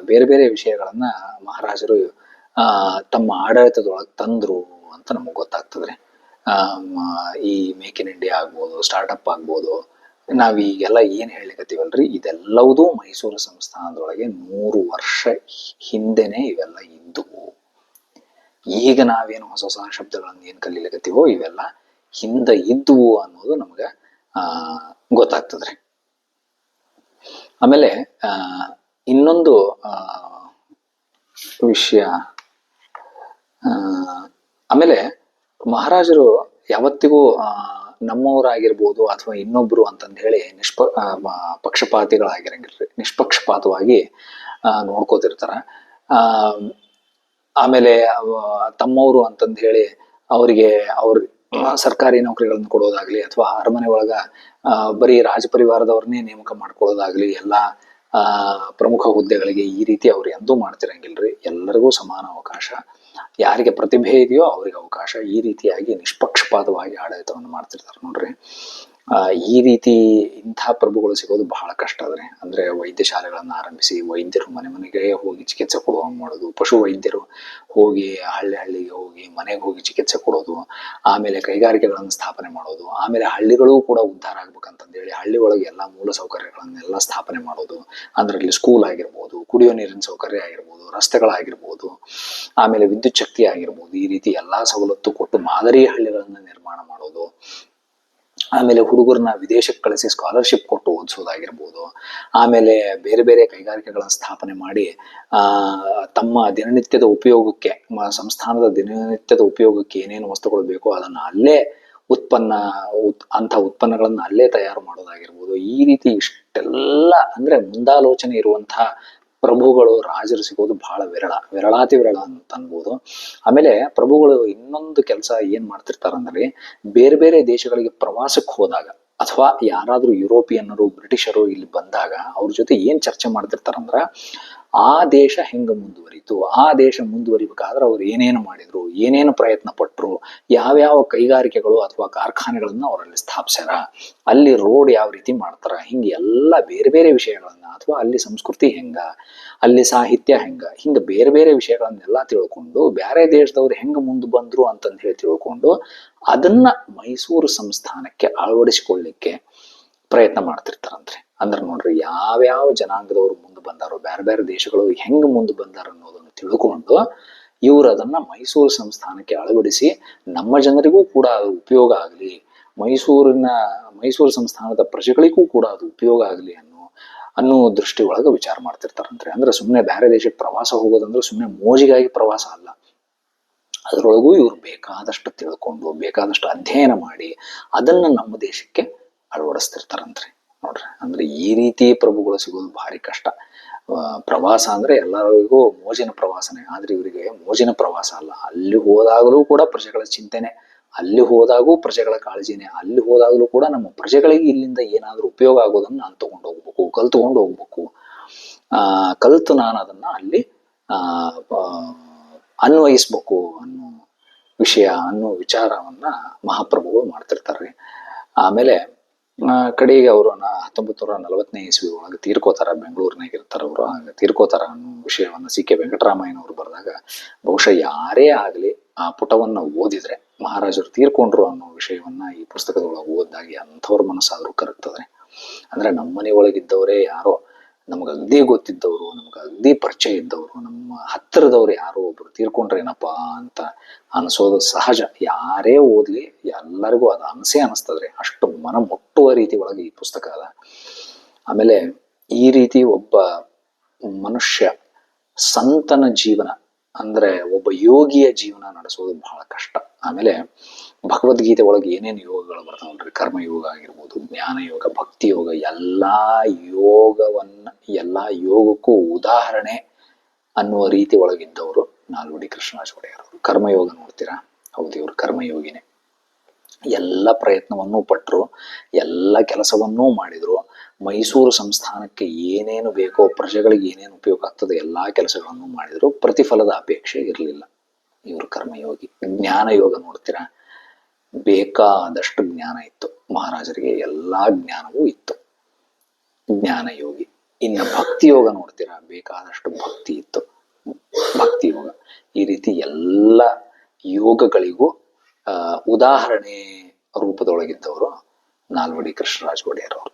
Speaker 1: ಬೇರೆ ಬೇರೆ ವಿಷಯಗಳನ್ನ ಮಹಾರಾಜರು ತಮ್ಮ ಆಡಳಿತದೊಳಗೆ ತಂದ್ರು ಅಂತ ನಮಗ್ ಗೊತ್ತಾಗ್ತದ್ರಿ. ಈ ಮೇಕ್ ಇನ್ ಇಂಡಿಯಾ ಆಗ್ಬೋದು, ಸ್ಟಾರ್ಟ್ಅಪ್ ಆಗ್ಬೋದು, ನಾವೀಗೆಲ್ಲ ಏನ್ ಹೇಳಿಕತ್ತೀವಲ್ರಿ, ಇದೆಲ್ಲವುದೂ ಮೈಸೂರು ಸಂಸ್ಥಾನದೊಳಗೆ 100 ವರ್ಷ ಹಿಂದೆನೆ ಇವೆಲ್ಲ ಇದ್ದುವು. ಈಗ ನಾವೇನು ಹೊಸ ಹೊಸ ಶಬ್ದಗಳನ್ನ ಏನ್ ಕಲೀಲಿಕತ್ತೀವೋ ಇವೆಲ್ಲ ಹಿಂದೆ ಇದ್ದುವು ಅನ್ನೋದು ನಮ್ಗ ಗೊತ್ತಾಗ್ತದ್ರಿ. ಆಮೇಲೆ ಇನ್ನೊಂದು ವಿಷಯ, ಆಮೇಲೆ ಮಹಾರಾಜರು ಯಾವತ್ತಿಗೂ ನಮ್ಮವರಾಗಿರ್ಬೋದು ಅಥವಾ ಇನ್ನೊಬ್ರು ಅಂತಂದು ಹೇಳಿ ಪಕ್ಷಪಾತಿಗಳಾಗಿರಂಗಿಲ್ರಿ. ನಿಷ್ಪಕ್ಷಪಾತವಾಗಿ ನೋಡ್ಕೋತಿರ್ತಾರ. ಆಮೇಲೆ ತಮ್ಮವರು ಅಂತಂದು ಹೇಳಿ ಅವರಿಗೆ ಸರ್ಕಾರಿ ನೌಕರಿಗಳನ್ನು ಕೊಡೋದಾಗ್ಲಿ ಅಥವಾ ಅರಮನೆ ಒಳಗ ಬರೀ ರಾಜಪರಿವಾರದವ್ರನ್ನೇ ನೇಮಕ ಮಾಡ್ಕೊಳ್ಳೋದಾಗ್ಲಿ, ಎಲ್ಲಾ ಪ್ರಮುಖ ಹುದ್ದೆಗಳಿಗೆ ಈ ರೀತಿ ಅವ್ರು ಎಂದೂ ಮಾಡ್ತಿರಂಗಿಲ್ರಿ. ಎಲ್ಲರಿಗೂ ಸಮಾನ ಅವಕಾಶ, ಯಾರಿಗೆ ಪ್ರತಿಭೆ ಇದೆಯೋ ಅವ್ರಿಗೆ ಅವಕಾಶ, ಈ ರೀತಿಯಾಗಿ ನಿಷ್ಪಕ್ಷಪಾತವಾಗಿ ಆಡಳಿತವನ್ನು ಮಾಡ್ತಿರ್ತಾರೆ. ನೋಡ್ರಿ, ಈ ರೀತಿ ಇಂಥ ಪ್ರಭುಗಳು ಸಿಗೋದು ಬಹಳ ಕಷ್ಟ ಅದ್ರಿ. ಅಂದ್ರೆ ವೈದ್ಯ ಶಾಲೆಗಳನ್ನ ಆರಂಭಿಸಿ ವೈದ್ಯರು ಮನೆ ಮನೆಗೆ ಹೋಗಿ ಚಿಕಿತ್ಸೆ ಕೊಡುವಂಗ್ ಮಾಡೋದು, ಪಶು ವೈದ್ಯರು ಹೋಗಿ ಹಳ್ಳಿಗೆ ಹೋಗಿ ಮನೆಗೆ ಹೋಗಿ ಚಿಕಿತ್ಸೆ ಕೊಡೋದು, ಆಮೇಲೆ ಕೈಗಾರಿಕೆಗಳನ್ನು ಸ್ಥಾಪನೆ ಮಾಡೋದು, ಆಮೇಲೆ ಹಳ್ಳಿಗಳು ಕೂಡ ಉದ್ಧಾರ ಆಗ್ಬೇಕಂತಂದೇಳಿ ಹಳ್ಳಿ ಒಳಗೆ ಎಲ್ಲಾ ಮೂಲ ಸೌಕರ್ಯಗಳನ್ನೆಲ್ಲ ಸ್ಥಾಪನೆ ಮಾಡೋದು. ಅಂದ್ರಲ್ಲಿ ಸ್ಕೂಲ್ ಆಗಿರ್ಬೋದು, ಕುಡಿಯೋ ನೀರಿನ ಸೌಕರ್ಯ ಆಗಿರ್ಬೋದು, ರಸ್ತೆಗಳಾಗಿರ್ಬೋದು, ಆಮೇಲೆ ವಿದ್ಯುತ್ ಶಕ್ತಿ ಆಗಿರ್ಬೋದು, ಈ ರೀತಿ ಎಲ್ಲಾ ಸವಲತ್ತು ಕೊಟ್ಟು ಮಾದರಿ ಹಳ್ಳಿಗಳನ್ನ ನಿರ್ಮಾಣ ಮಾಡೋದು. ಆಮೇಲೆ ಹುಡುಗರನ್ನ ವಿದೇಶಕ್ಕೆ ಕಳಿಸಿ ಸ್ಕಾಲರ್ಶಿಪ್ ಕೊಟ್ಟು ಓದಿಸೋದಾಗಿರ್ಬೋದು. ಆಮೇಲೆ ಬೇರೆ ಬೇರೆ ಕೈಗಾರಿಕೆಗಳನ್ನ ಸ್ಥಾಪನೆ ಮಾಡಿ ತಮ್ಮ ದಿನನಿತ್ಯದ ಉಪಯೋಗಕ್ಕೆ, ಸಂಸ್ಥಾನದ ದಿನನಿತ್ಯದ ಉಪಯೋಗಕ್ಕೆ ಏನೇನು ವಸ್ತುಗಳು ಬೇಕೋ ಅದನ್ನ ಅಲ್ಲೇ ಅಂಥ ಉತ್ಪನ್ನಗಳನ್ನ ಅಲ್ಲೇ ತಯಾರು ಮಾಡೋದಾಗಿರ್ಬೋದು. ಈ ರೀತಿ ಇಷ್ಟೆಲ್ಲ ಅಂದ್ರೆ ಮುಂದಾಲೋಚನೆ ಇರುವಂತಹ ಪ್ರಭುಗಳು, ರಾಜರು ಸಿಗೋದು ಬಹಳ ವಿರಳಾತಿ ವಿರಳ ಅಂತ ಅನ್ಬೋದು. ಆಮೇಲೆ ಪ್ರಭುಗಳು ಇನ್ನೊಂದು ಕೆಲಸ ಏನ್ ಮಾಡ್ತಿರ್ತಾರಂದ್ರೆ, ಬೇರೆ ಬೇರೆ ದೇಶಗಳಿಗೆ ಪ್ರವಾಸಕ್ಕೆ ಹೋದಾಗ ಅಥವಾ ಯಾರಾದ್ರೂ ಯುರೋಪಿಯನ್ನರು, ಬ್ರಿಟಿಷರು ಇಲ್ಲಿ ಬಂದಾಗ ಅವ್ರ ಜೊತೆ ಏನ್ ಚರ್ಚೆ ಮಾಡ್ತಿರ್ತಾರಂದ್ರ, ಆ ದೇಶ ಹೆಂಗ ಮುಂದುವರಿತು, ಆ ದೇಶ ಮುಂದುವರಿಬೇಕಾದ್ರೆ ಅವ್ರು ಏನೇನು ಮಾಡಿದ್ರು, ಏನೇನು ಪ್ರಯತ್ನ ಪಟ್ರು, ಯಾವ್ಯಾವ ಕೈಗಾರಿಕೆಗಳು ಅಥವಾ ಕಾರ್ಖಾನೆಗಳನ್ನ ಅವರಲ್ಲಿ ಸ್ಥಾಪಿಸ್ಯಾರ, ಅಲ್ಲಿ ರೋಡ್ ಯಾವ ರೀತಿ ಮಾಡ್ತಾರ, ಹಿಂಗೆ ಎಲ್ಲ ಬೇರೆ ಬೇರೆ ವಿಷಯಗಳನ್ನ, ಅಥವಾ ಅಲ್ಲಿ ಸಂಸ್ಕೃತಿ ಹೆಂಗ, ಅಲ್ಲಿ ಸಾಹಿತ್ಯ ಹೆಂಗ, ಹಿಂಗ ಬೇರೆ ಬೇರೆ ವಿಷಯಗಳನ್ನೆಲ್ಲ ತಿಳ್ಕೊಂಡು ಬೇರೆ ದೇಶದವ್ರು ಹೆಂಗ ಮುಂದೆ ಬಂದ್ರು ಅಂತಂದು ಹೇಳಿ ತಿಳ್ಕೊಂಡು ಅದನ್ನ ಮೈಸೂರು ಸಂಸ್ಥಾನಕ್ಕೆ ಅಳವಡಿಸಿಕೊಳ್ಳಿಕ್ಕೆ ಪ್ರಯತ್ನ ಮಾಡ್ತಿರ್ತಾರಂತ್ರಿ. ಅಂದ್ರೆ ನೋಡ್ರಿ, ಯಾವ್ಯಾವ ಜನಾಂಗದವ್ರು ಮುಂದೆ ಬಂದಾರೋ, ಬೇರೆ ಬೇರೆ ದೇಶಗಳು ಹೆಂಗ್ ಮುಂದೆ ಬಂದಾರ ಅನ್ನೋದನ್ನು ತಿಳ್ಕೊಂಡು ಇವ್ರು ಅದನ್ನ ಮೈಸೂರು ಸಂಸ್ಥಾನಕ್ಕೆ ಅಳವಡಿಸಿ ನಮ್ಮ ಜನರಿಗೂ ಕೂಡ ಅದು ಉಪಯೋಗ ಆಗಲಿ, ಮೈಸೂರು ಸಂಸ್ಥಾನದ ಪ್ರಜೆಗಳಿಗೂ ಕೂಡ ಅದು ಉಪಯೋಗ ಆಗಲಿ ಅನ್ನೋ ದೃಷ್ಟಿ ಒಳಗೆ ವಿಚಾರ ಮಾಡ್ತಿರ್ತಾರಂತ್ರಿ. ಅಂದ್ರೆ ಸುಮ್ಮನೆ ಬೇರೆ ದೇಶಕ್ಕೆ ಪ್ರವಾಸ ಹೋಗೋದಂದ್ರೆ ಸುಮ್ಮನೆ ಮೋಜಿಗಾಗಿ ಪ್ರವಾಸ ಅಲ್ಲ. ಅದರೊಳಗೂ ಇವ್ರು ಬೇಕಾದಷ್ಟು ತಿಳ್ಕೊಂಡು ಬೇಕಾದಷ್ಟು ಅಧ್ಯಯನ ಮಾಡಿ ಅದನ್ನ ನಮ್ಮ ದೇಶಕ್ಕೆ ಅಳವಡಿಸ್ತಿರ್ತಾರಂತ್ರಿ. ನೋಡ್ರಿ, ಅಂದ್ರೆ ಈ ರೀತಿ ಪ್ರಭುಗಳು ಸಿಗೋದು ಭಾರಿ ಕಷ್ಟ. ಪ್ರವಾಸ ಅಂದ್ರೆ ಎಲ್ಲರಿಗೂ ಮೋಜಿನ ಪ್ರವಾಸನೇ, ಆದ್ರೆ ಇವರಿಗೆ ಮೋಜಿನ ಪ್ರವಾಸ ಅಲ್ಲ. ಅಲ್ಲಿ ಹೋದಾಗಲೂ ಕೂಡ ಪ್ರಜೆಗಳ ಚಿಂತನೆ, ಅಲ್ಲಿ ಹೋದಾಗೂ ಪ್ರಜೆಗಳ ಕಾಳಜಿನೇ, ಅಲ್ಲಿ ಹೋದಾಗಲೂ ಕೂಡ ನಮ್ಮ ಪ್ರಜೆಗಳಿಗೆ ಇಲ್ಲಿಂದ ಏನಾದ್ರೂ ಉಪಯೋಗ ಆಗೋದನ್ನ ನಾನು ತಗೊಂಡು ಹೋಗ್ಬೇಕು, ಕಲ್ತುಕೊಂಡು ಹೋಗ್ಬೇಕು, ಕಲ್ತು ನಾನು ಅದನ್ನ ಅಲ್ಲಿ ಅನ್ವಯಿಸ್ಬೇಕು ಅನ್ನೋ ವಿಚಾರವನ್ನ ಮಹಾಪ್ರಭುಗಳು ಮಾಡ್ತಿರ್ತಾರ್ರಿ. ಆಮೇಲೆ ಕಡೆಗೆ ಅವರು 1940ನೇ ಇಸ್ವಿ ಒಳಗೆ ತೀರ್ಕೋತಾರ, ಬೆಂಗಳೂರಿನಾಗ ಇರ್ತಾರ ಅವರು. ತೀರ್ಕೋತಾರ ಅನ್ನೋ ವಿಷಯವನ್ನ ಸಿ ಕೆ ವೆಂಕಟರಾಮಯ್ಯನವರು ಬರೆದಾಗ, ಬಹುಶಃ ಯಾರೇ ಆಗ್ಲಿ ಆ ಪುಟವನ್ನ ಓದಿದ್ರೆ ಮಹಾರಾಜರು ತೀರ್ಕೊಂಡ್ರು ಅನ್ನೋ ವಿಷಯವನ್ನ ಈ ಪುಸ್ತಕದೊಳಗೆ ಓದಿದಾಗ ಅಂಥವ್ರ ಮನಸ್ಸಾದ್ರೂ ಕರಗ್ತದೆ. ಅಂದ್ರೆ ನಮ್ಮನೆ ಒಳಗಿದ್ದವರೇ ಯಾರೋ ನಮ್ಗೆ ಅಗ್ದಿ ಗೊತ್ತಿದ್ದವರು, ನಮ್ಗೆ ಅಗ್ದಿ ಪರಿಚಯ ಇದ್ದವರು, ನಮ್ಮ ಹತ್ತಿರದವ್ರು ಯಾರೋ ಒಬ್ರು ತೀರ್ಕೊಂಡ್ರೇನಪ್ಪಾ ಅಂತ ಅನ್ಸೋದು ಸಹಜ. ಯಾರೇ ಓದ್ಲಿ ಎಲ್ಲರಿಗೂ ಅದು ಅನಿಸ್ತದ್ರಿ. ಅಷ್ಟು ಮನ ಮುಟ್ಟುವ ರೀತಿ ಒಳಗೆ ಈ ಪುಸ್ತಕ ಅದ. ಆಮೇಲೆ ಈ ರೀತಿ ಒಬ್ಬ ಮನುಷ್ಯ ಸಂತನ ಜೀವನ ಅಂದ್ರೆ ಒಬ್ಬ ಯೋಗಿಯ ಜೀವನ ನಡೆಸೋದು ಬಹಳ ಕಷ್ಟ. ಆಮೇಲೆ ಭಗವದ್ಗೀತೆ ಒಳಗೆ ಏನೇನು ಯೋಗಗಳು ಬರ್ತಾವಲ್ರಿ, ಕರ್ಮಯೋಗ ಆಗಿರ್ಬೋದು, ಜ್ಞಾನ ಯೋಗ, ಭಕ್ತಿ ಯೋಗ, ಎಲ್ಲಾ ಯೋಗಕ್ಕೂ ಉದಾಹರಣೆ ಅನ್ನುವ ರೀತಿ ಒಳಗಿದ್ದವರು ನಾಲ್ವಡಿ ಕೃಷ್ಣರಾಜ ಒಡೆಯರ್ ಅವರು. ಕರ್ಮಯೋಗ ನೋಡ್ತೀರಾ, ಹೌದು, ಇವರು ಕರ್ಮಯೋಗಿನೇ. ಎಲ್ಲ ಪ್ರಯತ್ನವನ್ನೂ ಪಟ್ಟರು, ಎಲ್ಲ ಕೆಲಸವನ್ನೂ ಮಾಡಿದ್ರು. ಮೈಸೂರು ಸಂಸ್ಥಾನಕ್ಕೆ ಏನೇನು ಬೇಕೋ, ಪ್ರಜೆಗಳಿಗೆ ಏನೇನು ಉಪಯೋಗ ಆಗ್ತದೆ ಎಲ್ಲಾ ಕೆಲಸಗಳನ್ನು ಮಾಡಿದ್ರು. ಪ್ರತಿಫಲದ ಅಪೇಕ್ಷೆ ಇರಲಿಲ್ಲ. ಇವರು ಕರ್ಮಯೋಗಿ. ಜ್ಞಾನ ಯೋಗ ನೋಡ್ತೀರಾ, ಬೇಕಾದಷ್ಟು ಜ್ಞಾನ ಇತ್ತು ಮಹಾರಾಜರಿಗೆ, ಎಲ್ಲಾ ಜ್ಞಾನವೂ ಇತ್ತು. ಜ್ಞಾನ ಯೋಗಿ. ಇನ್ನು ಭಕ್ತಿ ಯೋಗ ನೋಡ್ತೀರಾ, ಬೇಕಾದಷ್ಟು ಭಕ್ತಿ ಇತ್ತು, ಭಕ್ತಿ ಯೋಗ. ಈ ರೀತಿ ಎಲ್ಲ ಯೋಗಗಳಿಗೂ ಉದಾಹರಣೆ ರೂಪದೊಳಗಿದ್ದವರು ನಾಲ್ವಡಿ ಕೃಷ್ಣರಾಜ ಒಡೆಯರ್ ಅವರು.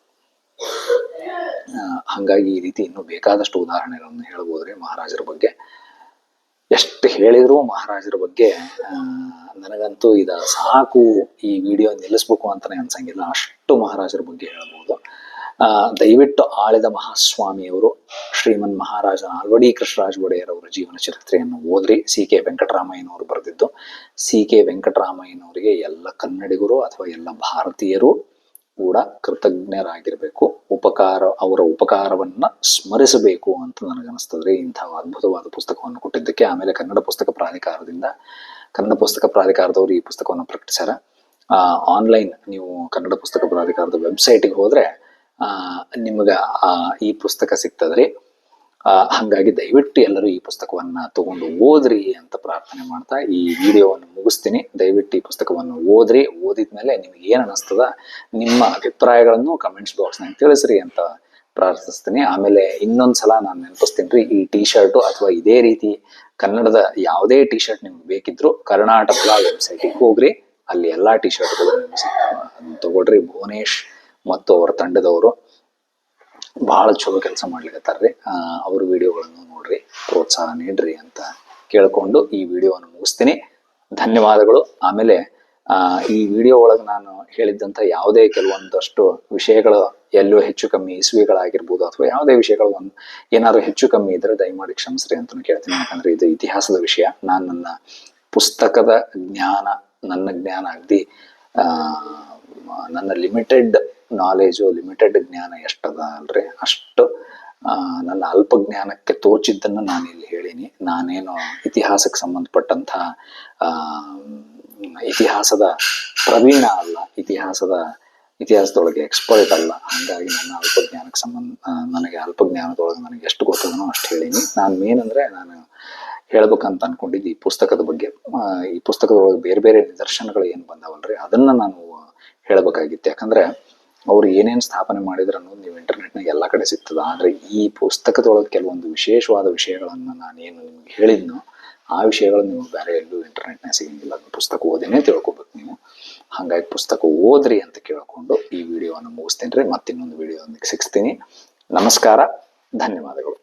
Speaker 1: ಹಂಗಾಗಿ ಈ ರೀತಿ ಇನ್ನೂ ಬೇಕಾದಷ್ಟು ಉದಾಹರಣೆಗಳನ್ನು ಹೇಳ್ಬೋದ್ರಿ ಮಹಾರಾಜರ ಬಗ್ಗೆ. ಎಷ್ಟು ಹೇಳಿದ್ರು ಮಹಾರಾಜರ ಬಗ್ಗೆ ನನಗಂತೂ ಸಾಕು, ಈ ವಿಡಿಯೋ ನಿಲ್ಲಿಸ್ಬೇಕು ಅಂತಾನೆ ಅನ್ಸಂಗಿಲ್ಲ, ಅಷ್ಟು ಮಹಾರಾಜರ ಬಗ್ಗೆ ಹೇಳ್ಬೋದು. ದಯವಿಟ್ಟು ಆಳಿದ ಮಹಾಸ್ವಾಮಿಯವರು ಶ್ರೀಮನ್ ಮಹಾರಾಜ ನಾಲ್ವಡಿ ಕೃಷ್ಣರಾಜ ಒಡೆಯರ್ ಅವರ ಜೀವನ ಚರಿತ್ರೆಯನ್ನು ಓದ್ರಿ. ಸಿ ಕೆ ವೆಂಕಟರಾಮಯ್ಯನವರು ಬರೆದಿದ್ದು. ಸಿ ಕೆ ವೆಂಕಟರಾಮಯ್ಯನವರಿಗೆ ಎಲ್ಲ ಕನ್ನಡಿಗರು ಅಥವಾ ಎಲ್ಲ ಭಾರತೀಯರು ಕೂಡ ಕೃತಜ್ಞರಾಗಿರ್ಬೇಕು. ಅವರ ಉಪಕಾರವನ್ನ ಸ್ಮರಿಸಬೇಕು ಅಂತ ನನಗನ್ನಿಸ್ತದ್ರಿ, ಇಂತಹ ಅದ್ಭುತವಾದ ಪುಸ್ತಕವನ್ನು ಕೊಟ್ಟಿದ್ದಕ್ಕೆ. ಆಮೇಲೆ ಕನ್ನಡ ಪುಸ್ತಕ ಪ್ರಾಧಿಕಾರದವರು ಈ ಪುಸ್ತಕವನ್ನು ಪ್ರಕಟಿಸ್ಯಾರ. ಆನ್ಲೈನ್ ನೀವು ಕನ್ನಡ ಪುಸ್ತಕ ಪ್ರಾಧಿಕಾರದ ವೆಬ್ಸೈಟ್ಗೆ ಹೋದ್ರೆ ನಿಮ್ಗ ಈ ಪುಸ್ತಕ ಸಿಗ್ತದ್ರಿ. ಹಂಗಾಗಿ ದಯವಿಟ್ಟು ಎಲ್ಲರೂ ಈ ಪುಸ್ತಕವನ್ನ ತಗೊಂಡು ಓದ್ರಿ ಅಂತ ಪ್ರಾರ್ಥನೆ ಮಾಡ್ತಾ ಈ ವಿಡಿಯೋವನ್ನು ಮುಗಿಸ್ತೀನಿ. ದಯವಿಟ್ಟು ಈ ಪುಸ್ತಕವನ್ನು ಓದ್ರಿ. ಓದಿದ್ಮೇಲೆ ನಿಮ್ಗೆ ಏನ್ ಅನಿಸ್ತದ, ನಿಮ್ಮ ಅಭಿಪ್ರಾಯಗಳನ್ನು ಕಮೆಂಟ್ಸ್ ಬಾಕ್ಸ್ನಾಗ ತಿಳಿಸ್ರಿ ಅಂತ ಪ್ರಾರ್ಥಿಸ್ತೀನಿ. ಆಮೇಲೆ ಇನ್ನೊಂದ್ಸಲ ನಾನು ನೆನಪಿಸ್ತೀನಿ, ಈ ಟಿ ಶರ್ಟು ಅಥವಾ ಇದೇ ರೀತಿ ಕನ್ನಡದ ಯಾವುದೇ ಟಿ ಶರ್ಟ್ ನಿಮ್ಗೆ ಬೇಕಿದ್ರು ಕರ್ನಾಟಕ ವೆಬ್ಸೈಟ್ಗೆ ಹೋಗ್ರಿ, ಅಲ್ಲಿ ಎಲ್ಲಾ ಟಿ ಶರ್ಟ್ಗಳು ನಿಮ್ಗೆ ಸಿಗ್ತಾವ, ಅದನ್ನ ತಗೊಳ್ರಿ. ಭುವನೇಶ್ ಮತ್ತು ಅವರ ತಂಡದವರು ಬಹಳ ಚಲೋ ಕೆಲಸ ಮಾಡ್ಲಿಕತ್ತಾರ್ರಿ. ಅವ್ರ ವಿಡಿಯೋಗಳನ್ನು ನೋಡ್ರಿ, ಪ್ರೋತ್ಸಾಹ ನೀಡ್ರಿ ಅಂತ ಕೇಳ್ಕೊಂಡು ಈ ವಿಡಿಯೋವನ್ನು ಮುಗಿಸ್ತೀನಿ. ಧನ್ಯವಾದಗಳು. ಆಮೇಲೆ ಈ ವಿಡಿಯೋ ಒಳಗೆ ನಾನು ಹೇಳಿದ್ದಂತ ಯಾವುದೇ ಕೆಲವೊಂದಷ್ಟು ವಿಷಯಗಳು ಎಲ್ಲೋ ಹೆಚ್ಚು ಕಮ್ಮಿ ಇಸ್ವಿಗಳಾಗಿರ್ಬೋದು ಅಥವಾ ಯಾವುದೇ ವಿಷಯಗಳು ಏನಾದ್ರು ಹೆಚ್ಚು ಕಮ್ಮಿ ಇದ್ರೆ ದಯಮಾಡಿ ಕ್ಷಮಿಸ್ರಿ ಅಂತ ಕೇಳ್ತೀನಿ. ಯಾಕಂದ್ರೆ ಇದು ಇತಿಹಾಸದ ವಿಷಯ. ನಾನು ನನ್ನ ಪುಸ್ತಕದ ಜ್ಞಾನ, ನನ್ನ ಜ್ಞಾನ ಅಗದಿ ನನ್ನ ಲಿಮಿಟೆಡ್ ನಾಲೆಜು, ಲಿಮಿಟೆಡ್ ಜ್ಞಾನ ಎಷ್ಟದ ಅಲ್ರಿ, ಅಷ್ಟು ನನ್ನ ಅಲ್ಪ ಜ್ಞಾನಕ್ಕೆ ತೋಚಿದ್ದನ್ನು ನಾನು ಇಲ್ಲಿ ಹೇಳೀನಿ. ನಾನೇನು ಇತಿಹಾಸಕ್ಕೆ ಸಂಬಂಧಪಟ್ಟಂತಹ ಇತಿಹಾಸದ ಪ್ರವೀಣ ಅಲ್ಲ, ಇತಿಹಾಸದೊಳಗೆ ಎಕ್ಸ್ಪರ್ಟ್ ಅಲ್ಲ. ಹಾಗಾಗಿ ನನ್ನ ನನಗೆ ಅಲ್ಪ ಜ್ಞಾನದೊಳಗೆ ನನಗೆ ಎಷ್ಟು ಗೊತ್ತದನೋ ಅಷ್ಟು ಹೇಳೀನಿ. ನಾನು ಏನಂದ್ರೆ, ನಾನು ಹೇಳ್ಬೇಕಂತ ಅನ್ಕೊಂಡಿದ್ದು ಈ ಪುಸ್ತಕದ ಬಗ್ಗೆ. ಈ ಪುಸ್ತಕದೊಳಗೆ ಬೇರೆ ಬೇರೆ ನಿದರ್ಶನಗಳು ಏನು ಬಂದಾವಲ್ರಿ, ಅದನ್ನ ನಾನು ಹೇಳ್ಬೇಕಾಗಿತ್ತು. ಯಾಕಂದ್ರೆ ಅವ್ರು ಏನೇನು ಸ್ಥಾಪನೆ ಮಾಡಿದ್ರು ಅನ್ನೋದು ನೀವು ಇಂಟರ್ನೆಟ್ನಾಗ ಎಲ್ಲ ಕಡೆ ಸಿಗ್ತದ. ಆದ್ರೆ ಈ ಪುಸ್ತಕದೊಳಗೆ ಕೆಲವೊಂದು ವಿಶೇಷವಾದ ವಿಷಯಗಳನ್ನ ನಾನೇನು ನಿಮ್ಗೆ ಹೇಳಿದ್ನೋ ಆ ವಿಷಯಗಳು ನಿಮ್ಗೆ ಬೇರೆ ಎಲ್ಲೂ ಇಂಟರ್ನೆಟ್ನಾಗ ಸಿಗಂಗಿಲ್ಲ. ಅದನ್ನ ಪುಸ್ತಕ ಓದಿನೇ ತಿಳ್ಕೊಬೇಕು ನೀವು. ಹಾಗಾಗಿ ಪುಸ್ತಕ ಓದ್ರಿ ಅಂತ ಕೇಳ್ಕೊಂಡು ಈ ವಿಡಿಯೋವನ್ನು ಮುಗಿಸ್ತೇನೆ. ಮತ್ತೆ ಇನ್ನೊಂದು ವಿಡಿಯೋ ಸಿಗ್ತೀನಿ. ನಮಸ್ಕಾರ, ಧನ್ಯವಾದಗಳು.